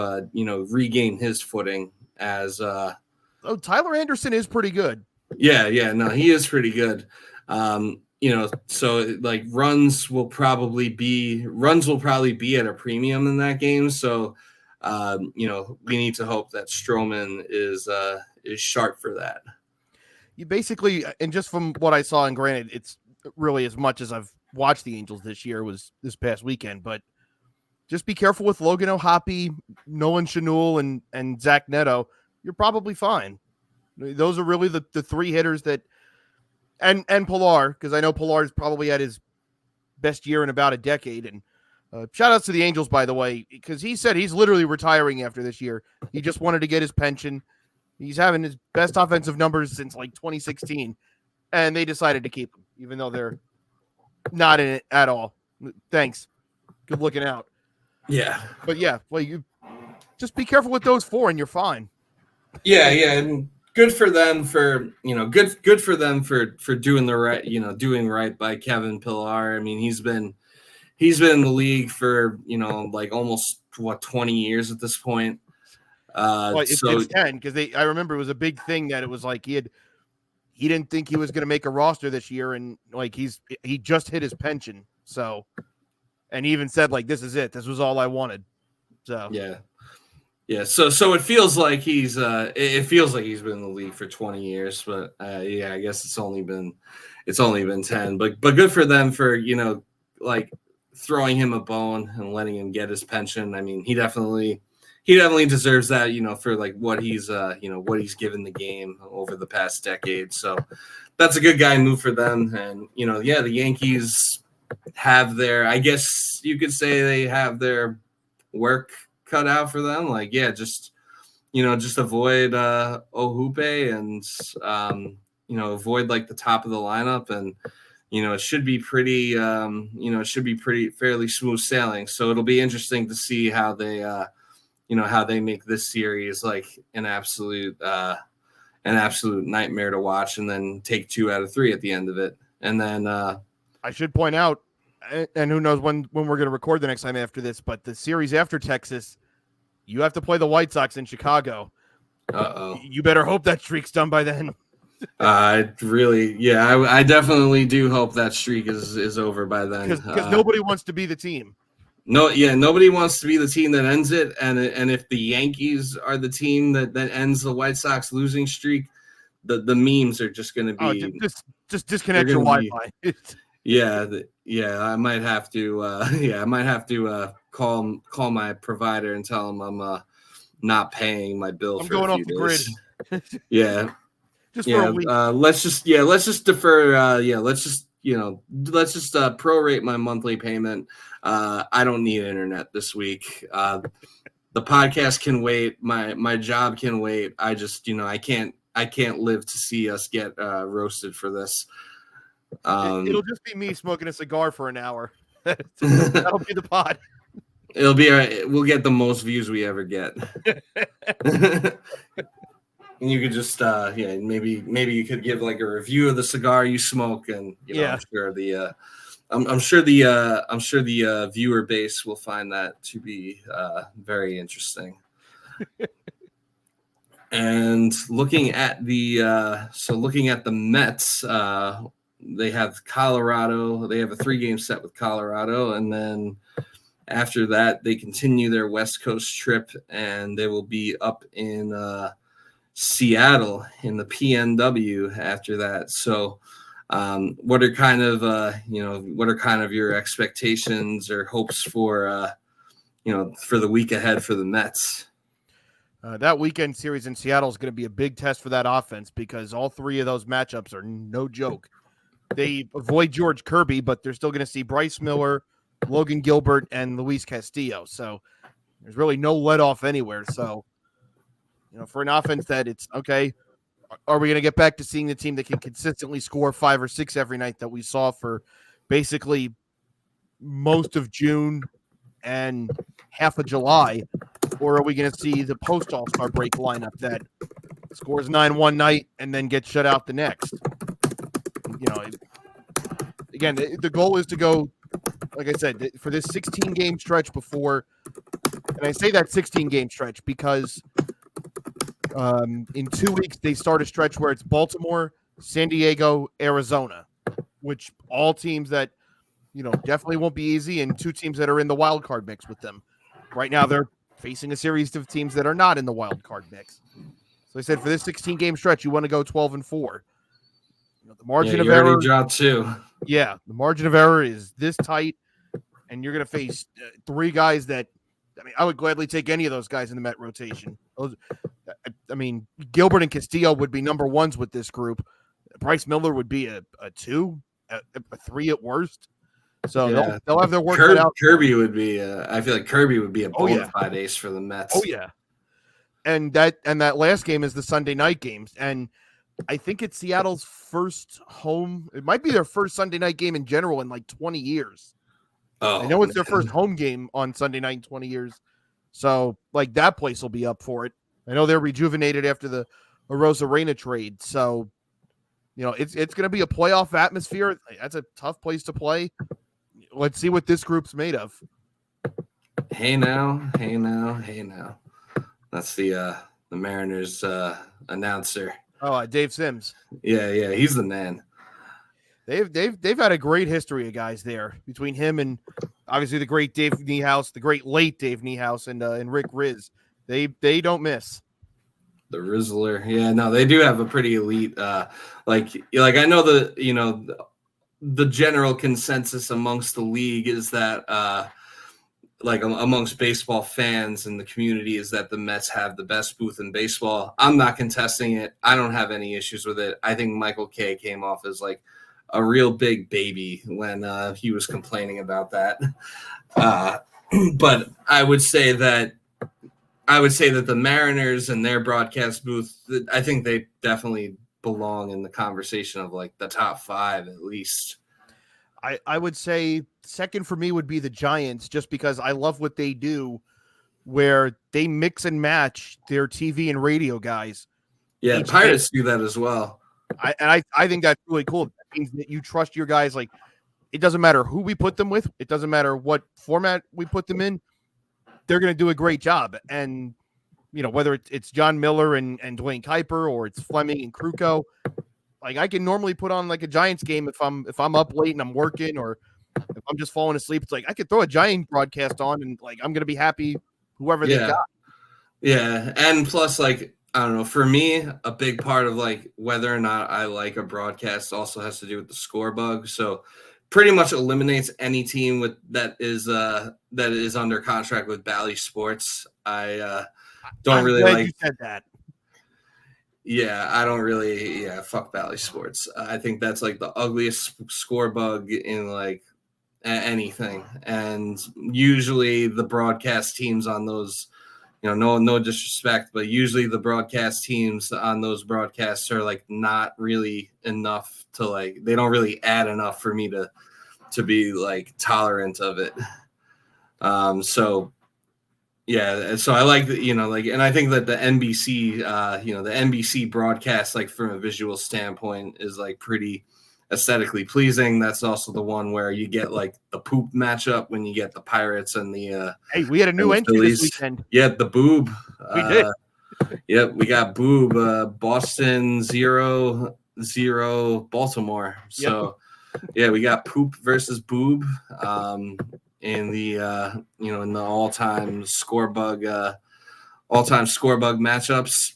regain his footing as Tyler Anderson is pretty good. Yeah, no, he is pretty good. So runs will probably be at a premium in that game. So we need to hope that Stroman is sharp for that. You basically, and just from what I saw, and granted, it's really as much as I've watched the Angels this year was this past weekend, but just be careful with Logan O'Hoppe, Nolan Schanuel, and Zach Neto. You're probably fine. Those are really the three hitters that, and Pilar, because I know Pilar's probably at his best year in about a decade. And shout outs to the Angels, by the way, because he said he's literally retiring after this year. He just wanted to get his pension. He's having his best offensive numbers since 2016, and they decided to keep him, even though they're not in it at all. Thanks. Good looking out. Yeah. But yeah, you just be careful with those four, and you're fine. Yeah, and good for them for good for them for doing the right doing right by Kevin Pillar. I mean, he's been in the league for almost 20 years at this point. It's 10 because I remember it was a big thing that it was he didn't think he was going to make a roster this year, and he just hit his pension. So, and he even said this is it. This was all I wanted. So yeah. So it feels like he's been in the league for 20 years, but I guess it's only been 10. But good for them for throwing him a bone and letting him get his pension. I mean, he definitely deserves that, for what he's given the game over the past decade. So that's a good guy move for them. And, the Yankees have I guess you could say they have their work cut out for them. Just avoid Ohupe and, avoid the top of the lineup. And, it should be pretty, fairly smooth sailing. So it'll be interesting to see how they, how they make this series an absolute nightmare to watch, and then take 2 out of 3 at the end of it. And then I should point out, and who knows when we're going to record the next time after this, but the series after Texas, you have to play the White Sox in Chicago. Uh-oh. You better hope that streak's done by then. I definitely do hope that streak is over by then. Because nobody wants to be the team. Nobody wants to be the team that ends it, and if the Yankees are the team that ends the White Sox losing streak, the memes are just going to be just disconnect your Wi-Fi. I might have to. I might have to call my provider and tell him I'm not paying my bill I'm for a going off few the grid. days. Yeah, Just for a week. let's just defer. Let's just prorate my monthly payment. I don't need internet this week. The podcast can wait. My job can wait. I just I can't live to see us get roasted for this. It'll just be me smoking a cigar for an hour. That'll be the pod. It'll be we'll get the most views we ever get. And you could just maybe you could give like a review of the cigar you smoke, and I'm sure the viewer base will find that to be very interesting. And looking at the Mets, they have Colorado. They have a 3-game set with Colorado, and then after that, they continue their West Coast trip, and they will be up in Seattle in the PNW after that. So, what are kind of your expectations or hopes for for the week ahead for the Mets? That weekend series in Seattle is going to be a big test for that offense because all three of those matchups are no joke. They avoid George Kirby, but they're still going to see Bryce Miller, Logan Gilbert, and Luis Castillo. So there's really no let off anywhere. So, for an offense that it's okay, are we going to get back to seeing the team that can consistently score 5 or 6 every night that we saw for basically most of June and half of July? Or are we going to see the post-All-Star break lineup that scores 9 one night and then gets shut out the next? Again, the goal is to go, like I said, for this 16-game stretch before, and I say that 16-game stretch because in 2 weeks they start a stretch where it's Baltimore, San Diego, Arizona, which all teams that, definitely won't be easy, and 2 teams that are in the wild card mix with them. Right now they're facing a series of teams that are not in the wild card mix. So I said for this 16-game stretch, you want to go 12-4. The margin of error. Dropped 2. Yeah, the margin of error is this tight, and you're going to face 3 guys that, I would gladly take any of those guys in the Met rotation. Gilbert and Castillo would be number 1s with this group. Bryce Miller would be a 2, a 3 at worst. So they'll have their work cut out. Kirby would be. I feel like Kirby would be a bona fide ace for the Mets. Oh yeah, and that last game is the Sunday night games, and I think it's Seattle's first home. It might be their first Sunday night game in general in like 20 years. I know it's their first home game on Sunday night in 20 years. So like that place will be up for it. I know they're rejuvenated after the Arozarena trade. So it's going to be a playoff atmosphere. That's a tough place to play. Let's see what this group's made of. Hey now. That's the Mariners announcer. Oh, Dave Sims. Yeah, he's the man. They've had a great history of guys there between him and obviously the great Dave Niehaus, the great late Dave Niehaus, and Rick Riz. They don't miss. The Rizzler. Yeah, no, they do have a pretty elite like I know the general consensus amongst the league is that amongst baseball fans and the community is that the Mets have the best booth in baseball. I'm not contesting it. I don't have any issues with it. I think Michael Kay came off as like a real big baby when he was complaining about that. But I would say that the Mariners and their broadcast booth, I think they definitely belong in the conversation of like the top 5 at least. I would say second for me would be the Giants, just because I love what they do where they mix and match their TV and radio guys. Yeah, Pirates do that as well. I think that's really cool. That means that you trust your guys. Like, it doesn't matter who we put them with. It doesn't matter what format we put them in. They're going to do a great job. And, whether it's John Miller and Dwayne Kuiper or it's Fleming and Kruko, like I can normally put on like a Giants game if I'm up late and I'm working, or if I'm just falling asleep. It's like I could throw a Giant broadcast on and like I'm going to be happy whoever they got. Yeah, and plus like I don't know, for me, a big part of like whether or not I like a broadcast also has to do with the score bug. So pretty much eliminates any team that is under contract with Bally Sports. I don't I'm really glad like. you said that. Yeah, I don't really. Yeah, fuck Bally Sports. I think that's like the ugliest score bug in like anything. And usually the broadcast teams on those, no disrespect, but usually the broadcast teams on those broadcasts are like not really enough to like, they don't really add enough for me to be like tolerant of it. So yeah, so I like that, and I think that the NBC, the NBC broadcast, like from a visual standpoint, is like pretty aesthetically pleasing. That's also the one where you get like the poop matchup when you get the Pirates and the Hey, we had a new entry Phillies. this weekend. Yeah, the boob. We did. Yep, we got boob. Boston 0-0 Baltimore. So yeah, we got poop versus boob. In the in the all-time score bug matchups.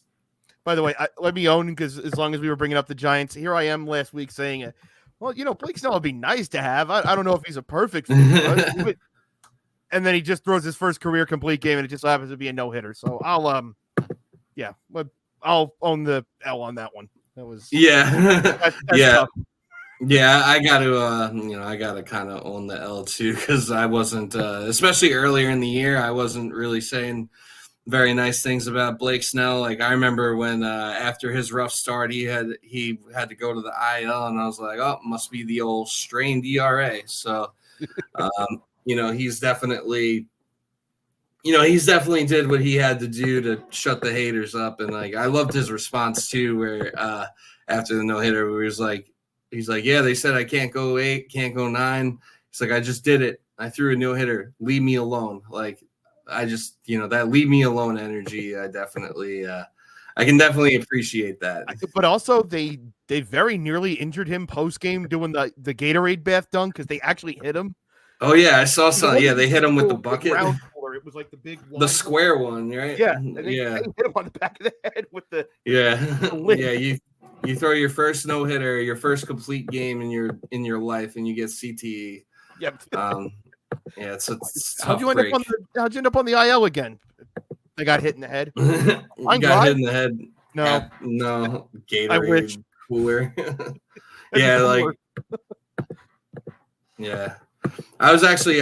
By the way, let me own, because as long as we were bringing up the Giants, here I am last week saying, well, Blake Snell would be nice to have. I don't know if he's a perfect fit, and then he just throws his first career complete game, and it just happens to be a no-hitter. So I'll own the L on that one. That was that's tough. Yeah, I got to kind of own the L too, because I wasn't, especially earlier in the year, I wasn't really saying very nice things about Blake Snell. Like I remember when after his rough start, he had to go to the IL, and I was like, oh, must be the old strained ERA. So, he's definitely did what he had to do to shut the haters up, and like I loved his response too, where after the no hitter, where he's like, yeah, they said I can't go 8, can't go 9. He's like, I just did it. I threw a no hitter. Leave me alone. Like, I just, that leave me alone energy. I can definitely appreciate that. But also, they very nearly injured him post game doing the Gatorade bath dunk, because they actually hit him. Oh yeah, I saw some. Yeah, they hit him with the bucket. Round cooler. It was like the big, the square one, right? Yeah, and they hit him on the back of the head with the yeah. You throw your first no hitter, your first complete game in your life, and you get CTE. Yep. Yeah, it's how'd you end up on the IL again? They got hit in the head. Hit in the head. No, no. Gatorade I wish. Cooler. Yeah, like. Yeah. I was actually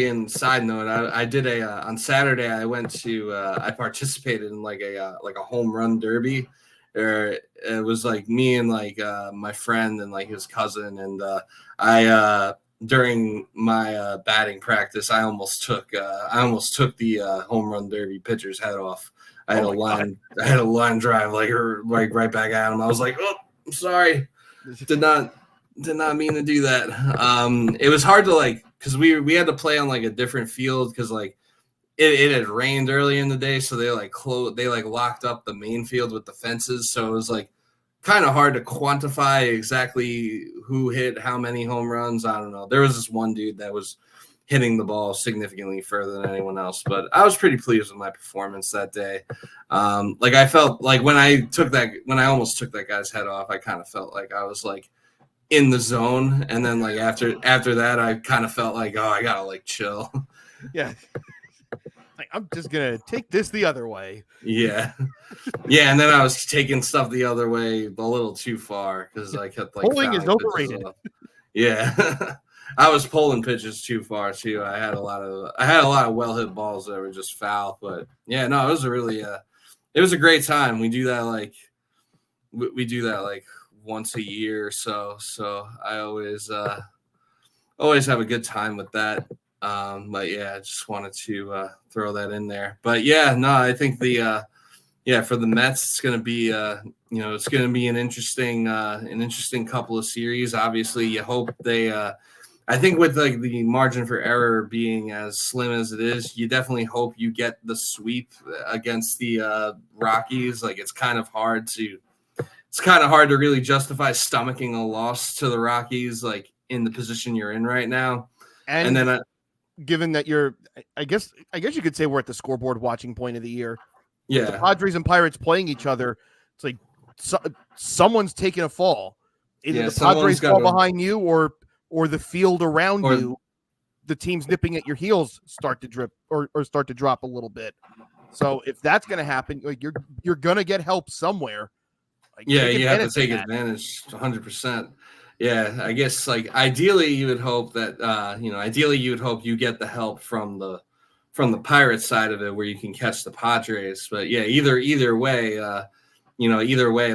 in side note. I did on Saturday. I went to I participated in like a home run derby. It was like me and like my friend and like his cousin, and I during my batting practice I almost took the home run derby pitcher's head off. I had a line drive like right back at him. I was like, oh, I'm sorry, did not mean to do that. It was hard to like, because we had to play on like a different field, because like it had rained early in the day, so they locked up the main field with the fences, so it was like kind of hard to quantify exactly who hit how many home runs. I don't know. There was this one dude that was hitting the ball significantly further than anyone else, but I was pretty pleased with my performance that day. Like I felt like when I almost took that guy's head off, I kind of felt like I was like in the zone, and then like after that I kind of felt like, oh, I gotta like chill. Yeah. Like, I'm just gonna take this the other way. Yeah, and then I was taking stuff the other way a little too far, because I kept like pulling is overrated. Yeah. I was pulling pitches too far too. I had a lot of well hit balls that were just foul, but yeah, no, it was it was a great time. We do that like once a year or so. So I always have a good time with that. But yeah, I just wanted to throw that in there. But yeah, no, I think for the Mets, it's going to be it's going to be an interesting couple of series. Obviously, you hope they. I think with like the margin for error being as slim as it is, you definitely hope you get the sweep against the Rockies. Like it's kind of hard to really justify stomaching a loss to the Rockies, like in the position you're in right now. And then given that I guess you could say we're at the scoreboard watching point of the year. Yeah. The Padres and Pirates playing each other. It's like someone's taking a fall. Either the Padres fall behind you, or or the field around Or- you, the teams nipping at your heels start to drip or start to drop a little bit. So if that's going to happen, like you're going to get help somewhere. Like, Yeah, take you have to advantage take of that. advantage 100%. Yeah, I guess like ideally you would hope that ideally you would hope you get the help from the Pirates side of it where you can catch the Padres. But yeah, either way,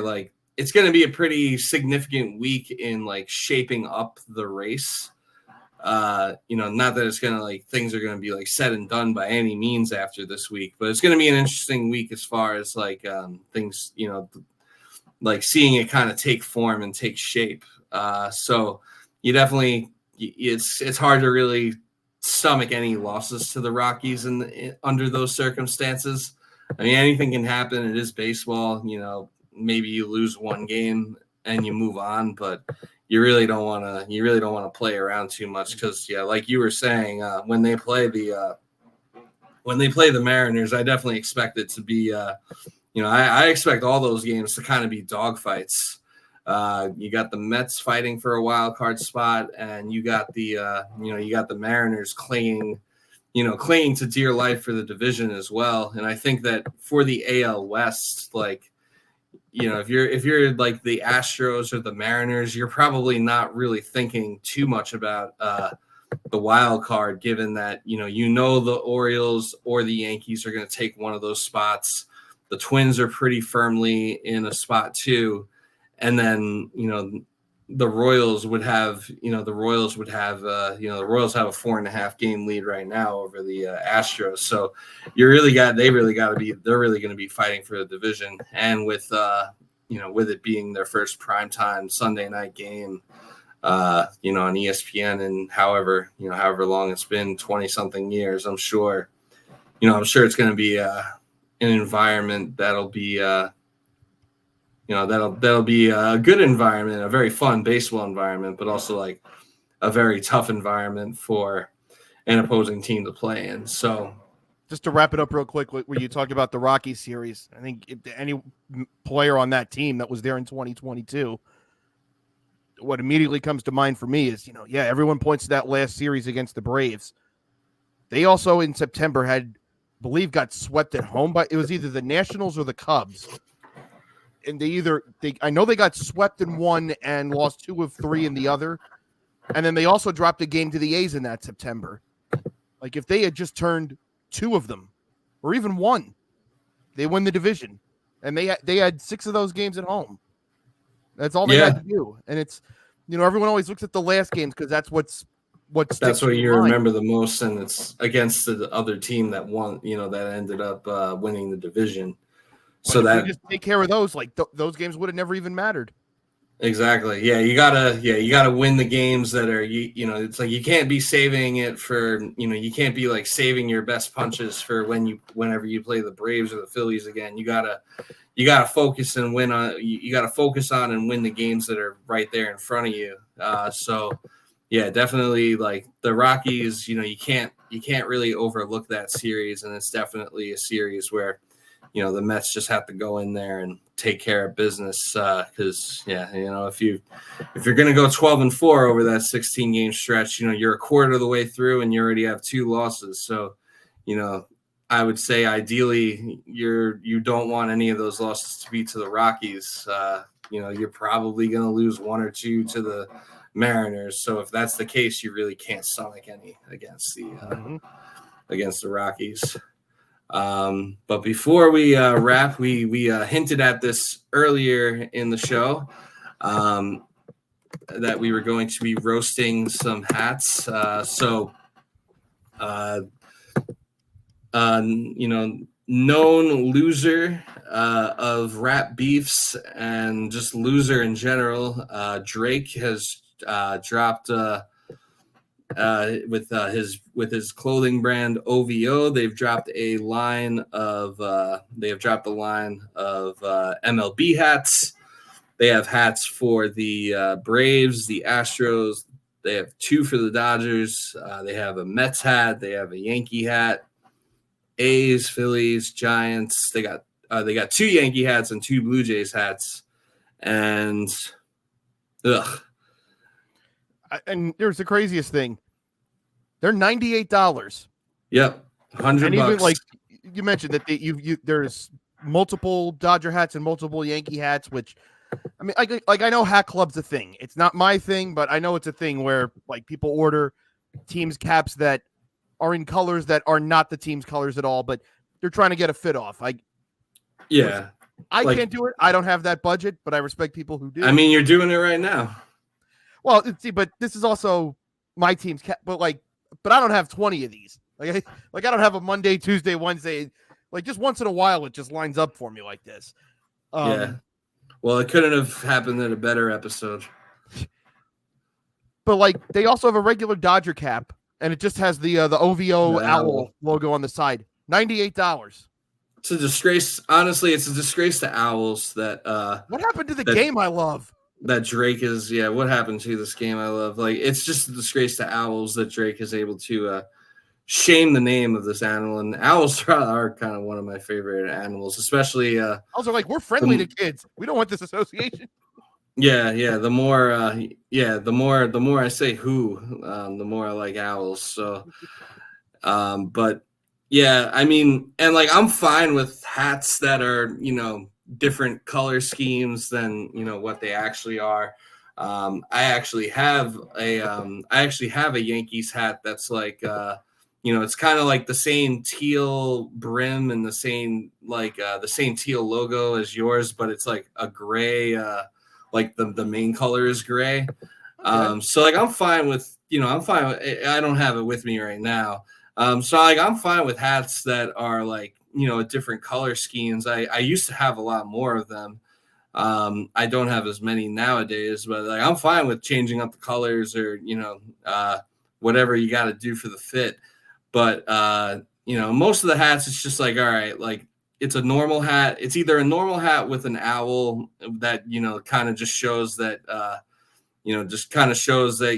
like it's going to be a pretty significant week in like shaping up the race. Not that it's gonna like things are gonna be like said and done by any means after this week, but it's gonna be an interesting week as far as like things, like seeing it kind of take form and take shape. So you definitely, it's hard to really stomach any losses to the Rockies under those circumstances. I mean, anything can happen. It is baseball. Maybe you lose one game and you move on, but you really don't want to play around too much because, yeah, like you were saying, when they play the Mariners, I definitely expect it to be, I expect all those games to kind of be dogfights. You got the Mets fighting for a wild card spot, and you got the Mariners clinging to dear life for the division as well. And I think that for the AL West, like, if you're like the Astros or the Mariners, you're probably not really thinking too much about the wild card, given that the Orioles or the Yankees are going to take one of those spots. The Twins are pretty firmly in a spot too, and then the Royals have a 4.5 game lead right now over the Astros. So they're really going to be fighting for the division, and with it being their first primetime Sunday night game, on ESPN, and however long it's been, 20 something years, I'm sure it's going to be an environment that'll be that'll be a good environment, a very fun baseball environment, but also like a very tough environment for an opposing team to play in. So just to wrap it up real quick, where you talked about the Rockies series, I think if any player on that team that was there in 2022, what immediately comes to mind for me is, everyone points to that last series against the Braves. They also in September got swept at home, but it was either the Nationals or the Cubs. And I know they got swept in one and lost 2 of 3 in the other. And then they also dropped a game to the A's in that September. Like if they had just turned 2 of them or even 1, they win the division. And they had 6 of those games at home. That's all they had to do. And it's, everyone always looks at the last games because that's what you remember the most, and it's against the other team that won, that ended up winning the division. But so if that we just take care of those, like those games would have never even mattered. Exactly. Yeah, you gotta win the games that are it's like you can't be saving it for you can't be like saving your best punches for whenever you play the Braves or the Phillies again. You gotta focus and win on you gotta focus on and win the games that are right there in front of you. So yeah, definitely like the Rockies, you can't really overlook that series, and it's definitely a series where the Mets just have to go in there and take care of business because if you're going to go 12-4 over that 16 game stretch, you're a quarter of the way through and you already have 2 losses. So, I would say ideally you don't want any of those losses to be to the Rockies. You're probably going to lose 1 or 2 to the Mariners. So if that's the case, you really can't stomach any against the Rockies. But before we wrap, we hinted at this earlier in the show that we were going to be roasting some hats. Known loser of rap beefs and just loser in general, Drake has dropped with his clothing brand OVO. They've dropped a line of MLB hats. They have hats for the Braves, the Astros. They have 2 for the Dodgers. They have a Mets hat. They have a Yankee hat. A's, Phillies, Giants. They got 2 Yankee hats and 2 Blue Jays hats. And And here's the craziest thing: they're $98. Yep, $100. And even like you mentioned that there's multiple Dodger hats and multiple Yankee hats, which I mean, I know Hat Club's a thing. It's not my thing, but I know it's a thing where like people order teams caps that are in colors that are not the team's colors at all, but they're trying to get a fit off. I can't do it. I don't have that budget, but I respect people who do. I mean, you're doing it right now. Well, see, but this is also my team's cap, but I don't have 20 of these. I don't have a Monday, Tuesday, Wednesday. Like just once in a while, it just lines up for me like this. Yeah. Well, it couldn't have happened in a better episode. But like they also have a regular Dodger cap, and it just has the OVO owl logo on the side. $98. It's a disgrace. Honestly, it's a disgrace to Owls that. What happened to the game I love? That Drake is. Yeah, what happened to this game I love? Like, it's just a disgrace to Owls that Drake is able to shame the name of this animal. And owls are kind of one of my favorite animals, especially. Also, like we're friendly to kids. We don't want this association. Yeah. The more I say who, the more I like owls. So, but yeah, I mean, and like I'm fine with hats that are different color schemes than what they actually are. I actually have a Yankees hat that's like it's kind of like the same teal brim and the same teal logo as yours, but it's like a gray. Like the main color is gray. Okay. So like I'm fine with I don't have it with me right now. So like I'm fine with hats that are like different color schemes. I used to have a lot more of them. I don't have as many nowadays, but like I'm fine with changing up the colors or whatever you got to do for the fit. But most of the hats it's just like, all right, like it's a normal hat. It's either a normal hat with an owl that kind of just shows that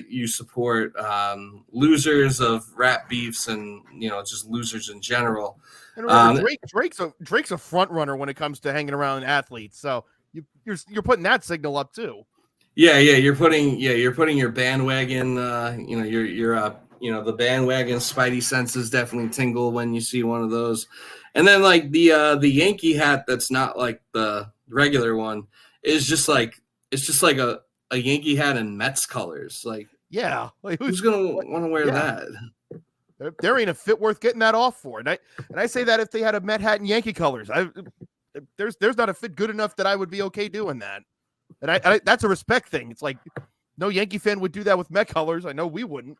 you support losers of rap beefs and just losers in general. And remember, Drake's a front runner when it comes to hanging around athletes. So you're putting that signal up too. Yeah, you're putting your bandwagon. The bandwagon spidey senses definitely tingle when you see one of those. And then like the Yankee hat that's not like the regular one is just like a Yankee hat in Mets colors. Like, yeah, like who's gonna want to wear that? There ain't a fit worth getting that off for. And I say that if they had a Met hat in Yankee colors, there's not a fit good enough that I would be okay doing that. And I that's a respect thing. It's like no Yankee fan would do that with Met colors. I know we wouldn't.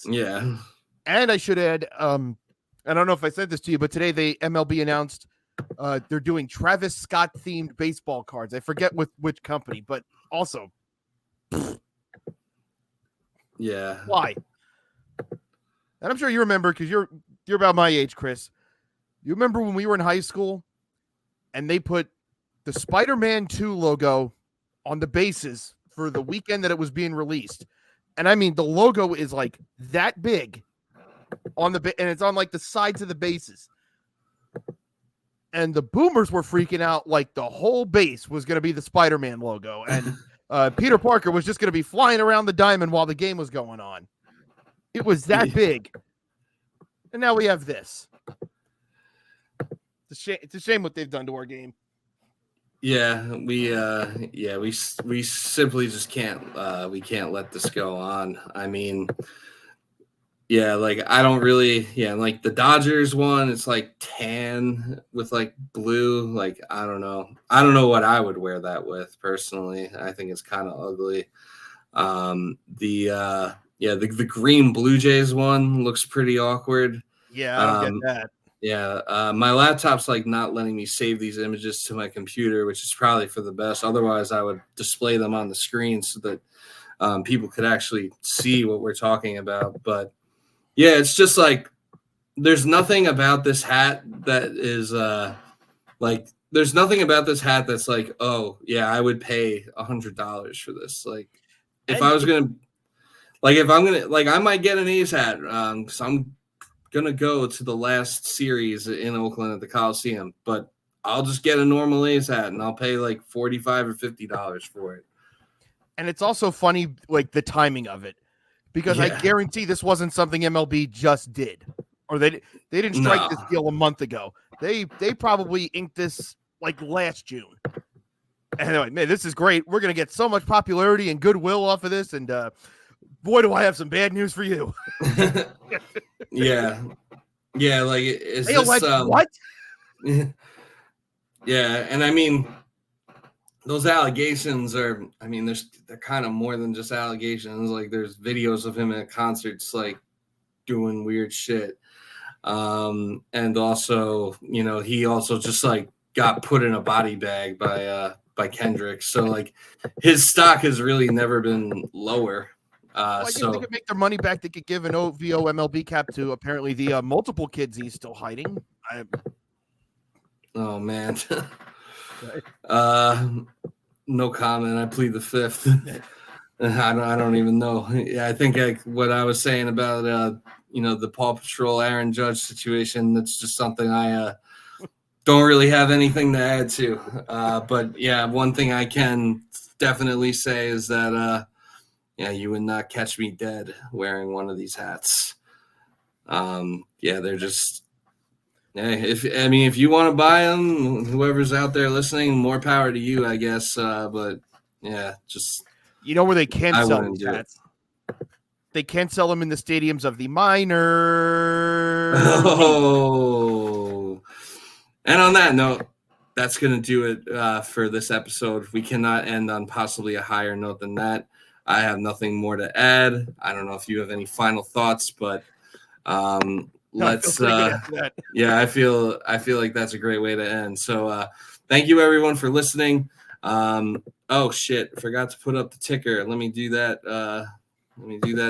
Yeah. And I should add, I don't know if I said this to you, but today the MLB announced they're doing Travis Scott themed baseball cards. I forget with which company, but also, yeah. Why? And I'm sure you remember because you're about my age, Chris. You remember when we were in high school and they put the Spider-Man 2 logo on the bases for the weekend that it was being released, and I mean the logo is like that big. And it's on like the sides of the bases. And the boomers were freaking out like the whole base was going to be the Spider-Man logo. And Peter Parker was just going to be flying around the diamond while the game was going on. It was that big. And now we have this. It's a shame what they've done to our game. Yeah, we simply just can't we can't let this go on. I mean, yeah, like I don't really, like the Dodgers one, it's like tan with like blue. Like I don't know what I would wear that with personally. I think it's kind of ugly. The green Blue Jays one looks pretty awkward. Yeah, I don't get that. Yeah, my laptop's like not letting me save these images to my computer, which is probably for the best. Otherwise, I would display them on the screen so that people could actually see what we're talking about. But yeah, it's just like there's nothing about this hat that is there's nothing about this hat that's like, oh yeah, I would pay $100 for this. Like if I'm gonna I might get an A's hat because I'm gonna go to the last series in Oakland at the Coliseum, but I'll just get a normal A's hat and I'll pay like $45 or $50 for it. And it's also funny, like the timing of it. because I guarantee this wasn't something MLB just did, or they didn't strike this deal a month ago. They probably inked this like last June. Anyway, man, this is great. We're gonna get so much popularity and goodwill off of this, and boy, do I have some bad news for you. Yeah, like is they this what? Yeah, and I mean, those allegations are, I mean, they're kind of more than just allegations. Like, there's videos of him at concerts, like, doing weird shit. And also, you know, he also just, like, got put in a body bag by Kendrick. So, like, his stock has really never been lower. Well, I guess they could make their money back. They could give an OVO MLB cap to apparently the multiple kids he's still hiding. Oh, man. No comment. I plead the fifth. I don't even know. Yeah, I think what I was saying about you know, the Paw Patrol Aaron Judge situation, that's just something I don't really have anything to add to. But yeah, one thing I can definitely say is that yeah, you would not catch me dead wearing one of these hats. Yeah, they're just. Hey, if you want to buy them, whoever's out there listening, more power to you, I guess. But yeah, just you know where they can sell these hats. They can't sell them in the stadiums of the minors. Oh, and on that note, that's gonna do it for this episode. We cannot end on possibly a higher note than that. I have nothing more to add. I don't know if you have any final thoughts, but let's yeah, I feel like that's a great way to end. So thank you everyone for listening. Oh shit, forgot to put up the ticker. Let me do that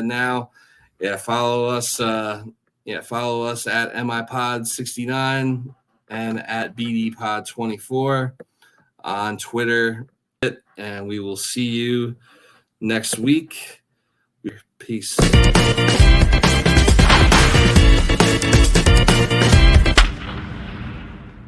now. Yeah, follow us at MIPod69 and at BDPod24 on Twitter, and we will see you next week. Peace.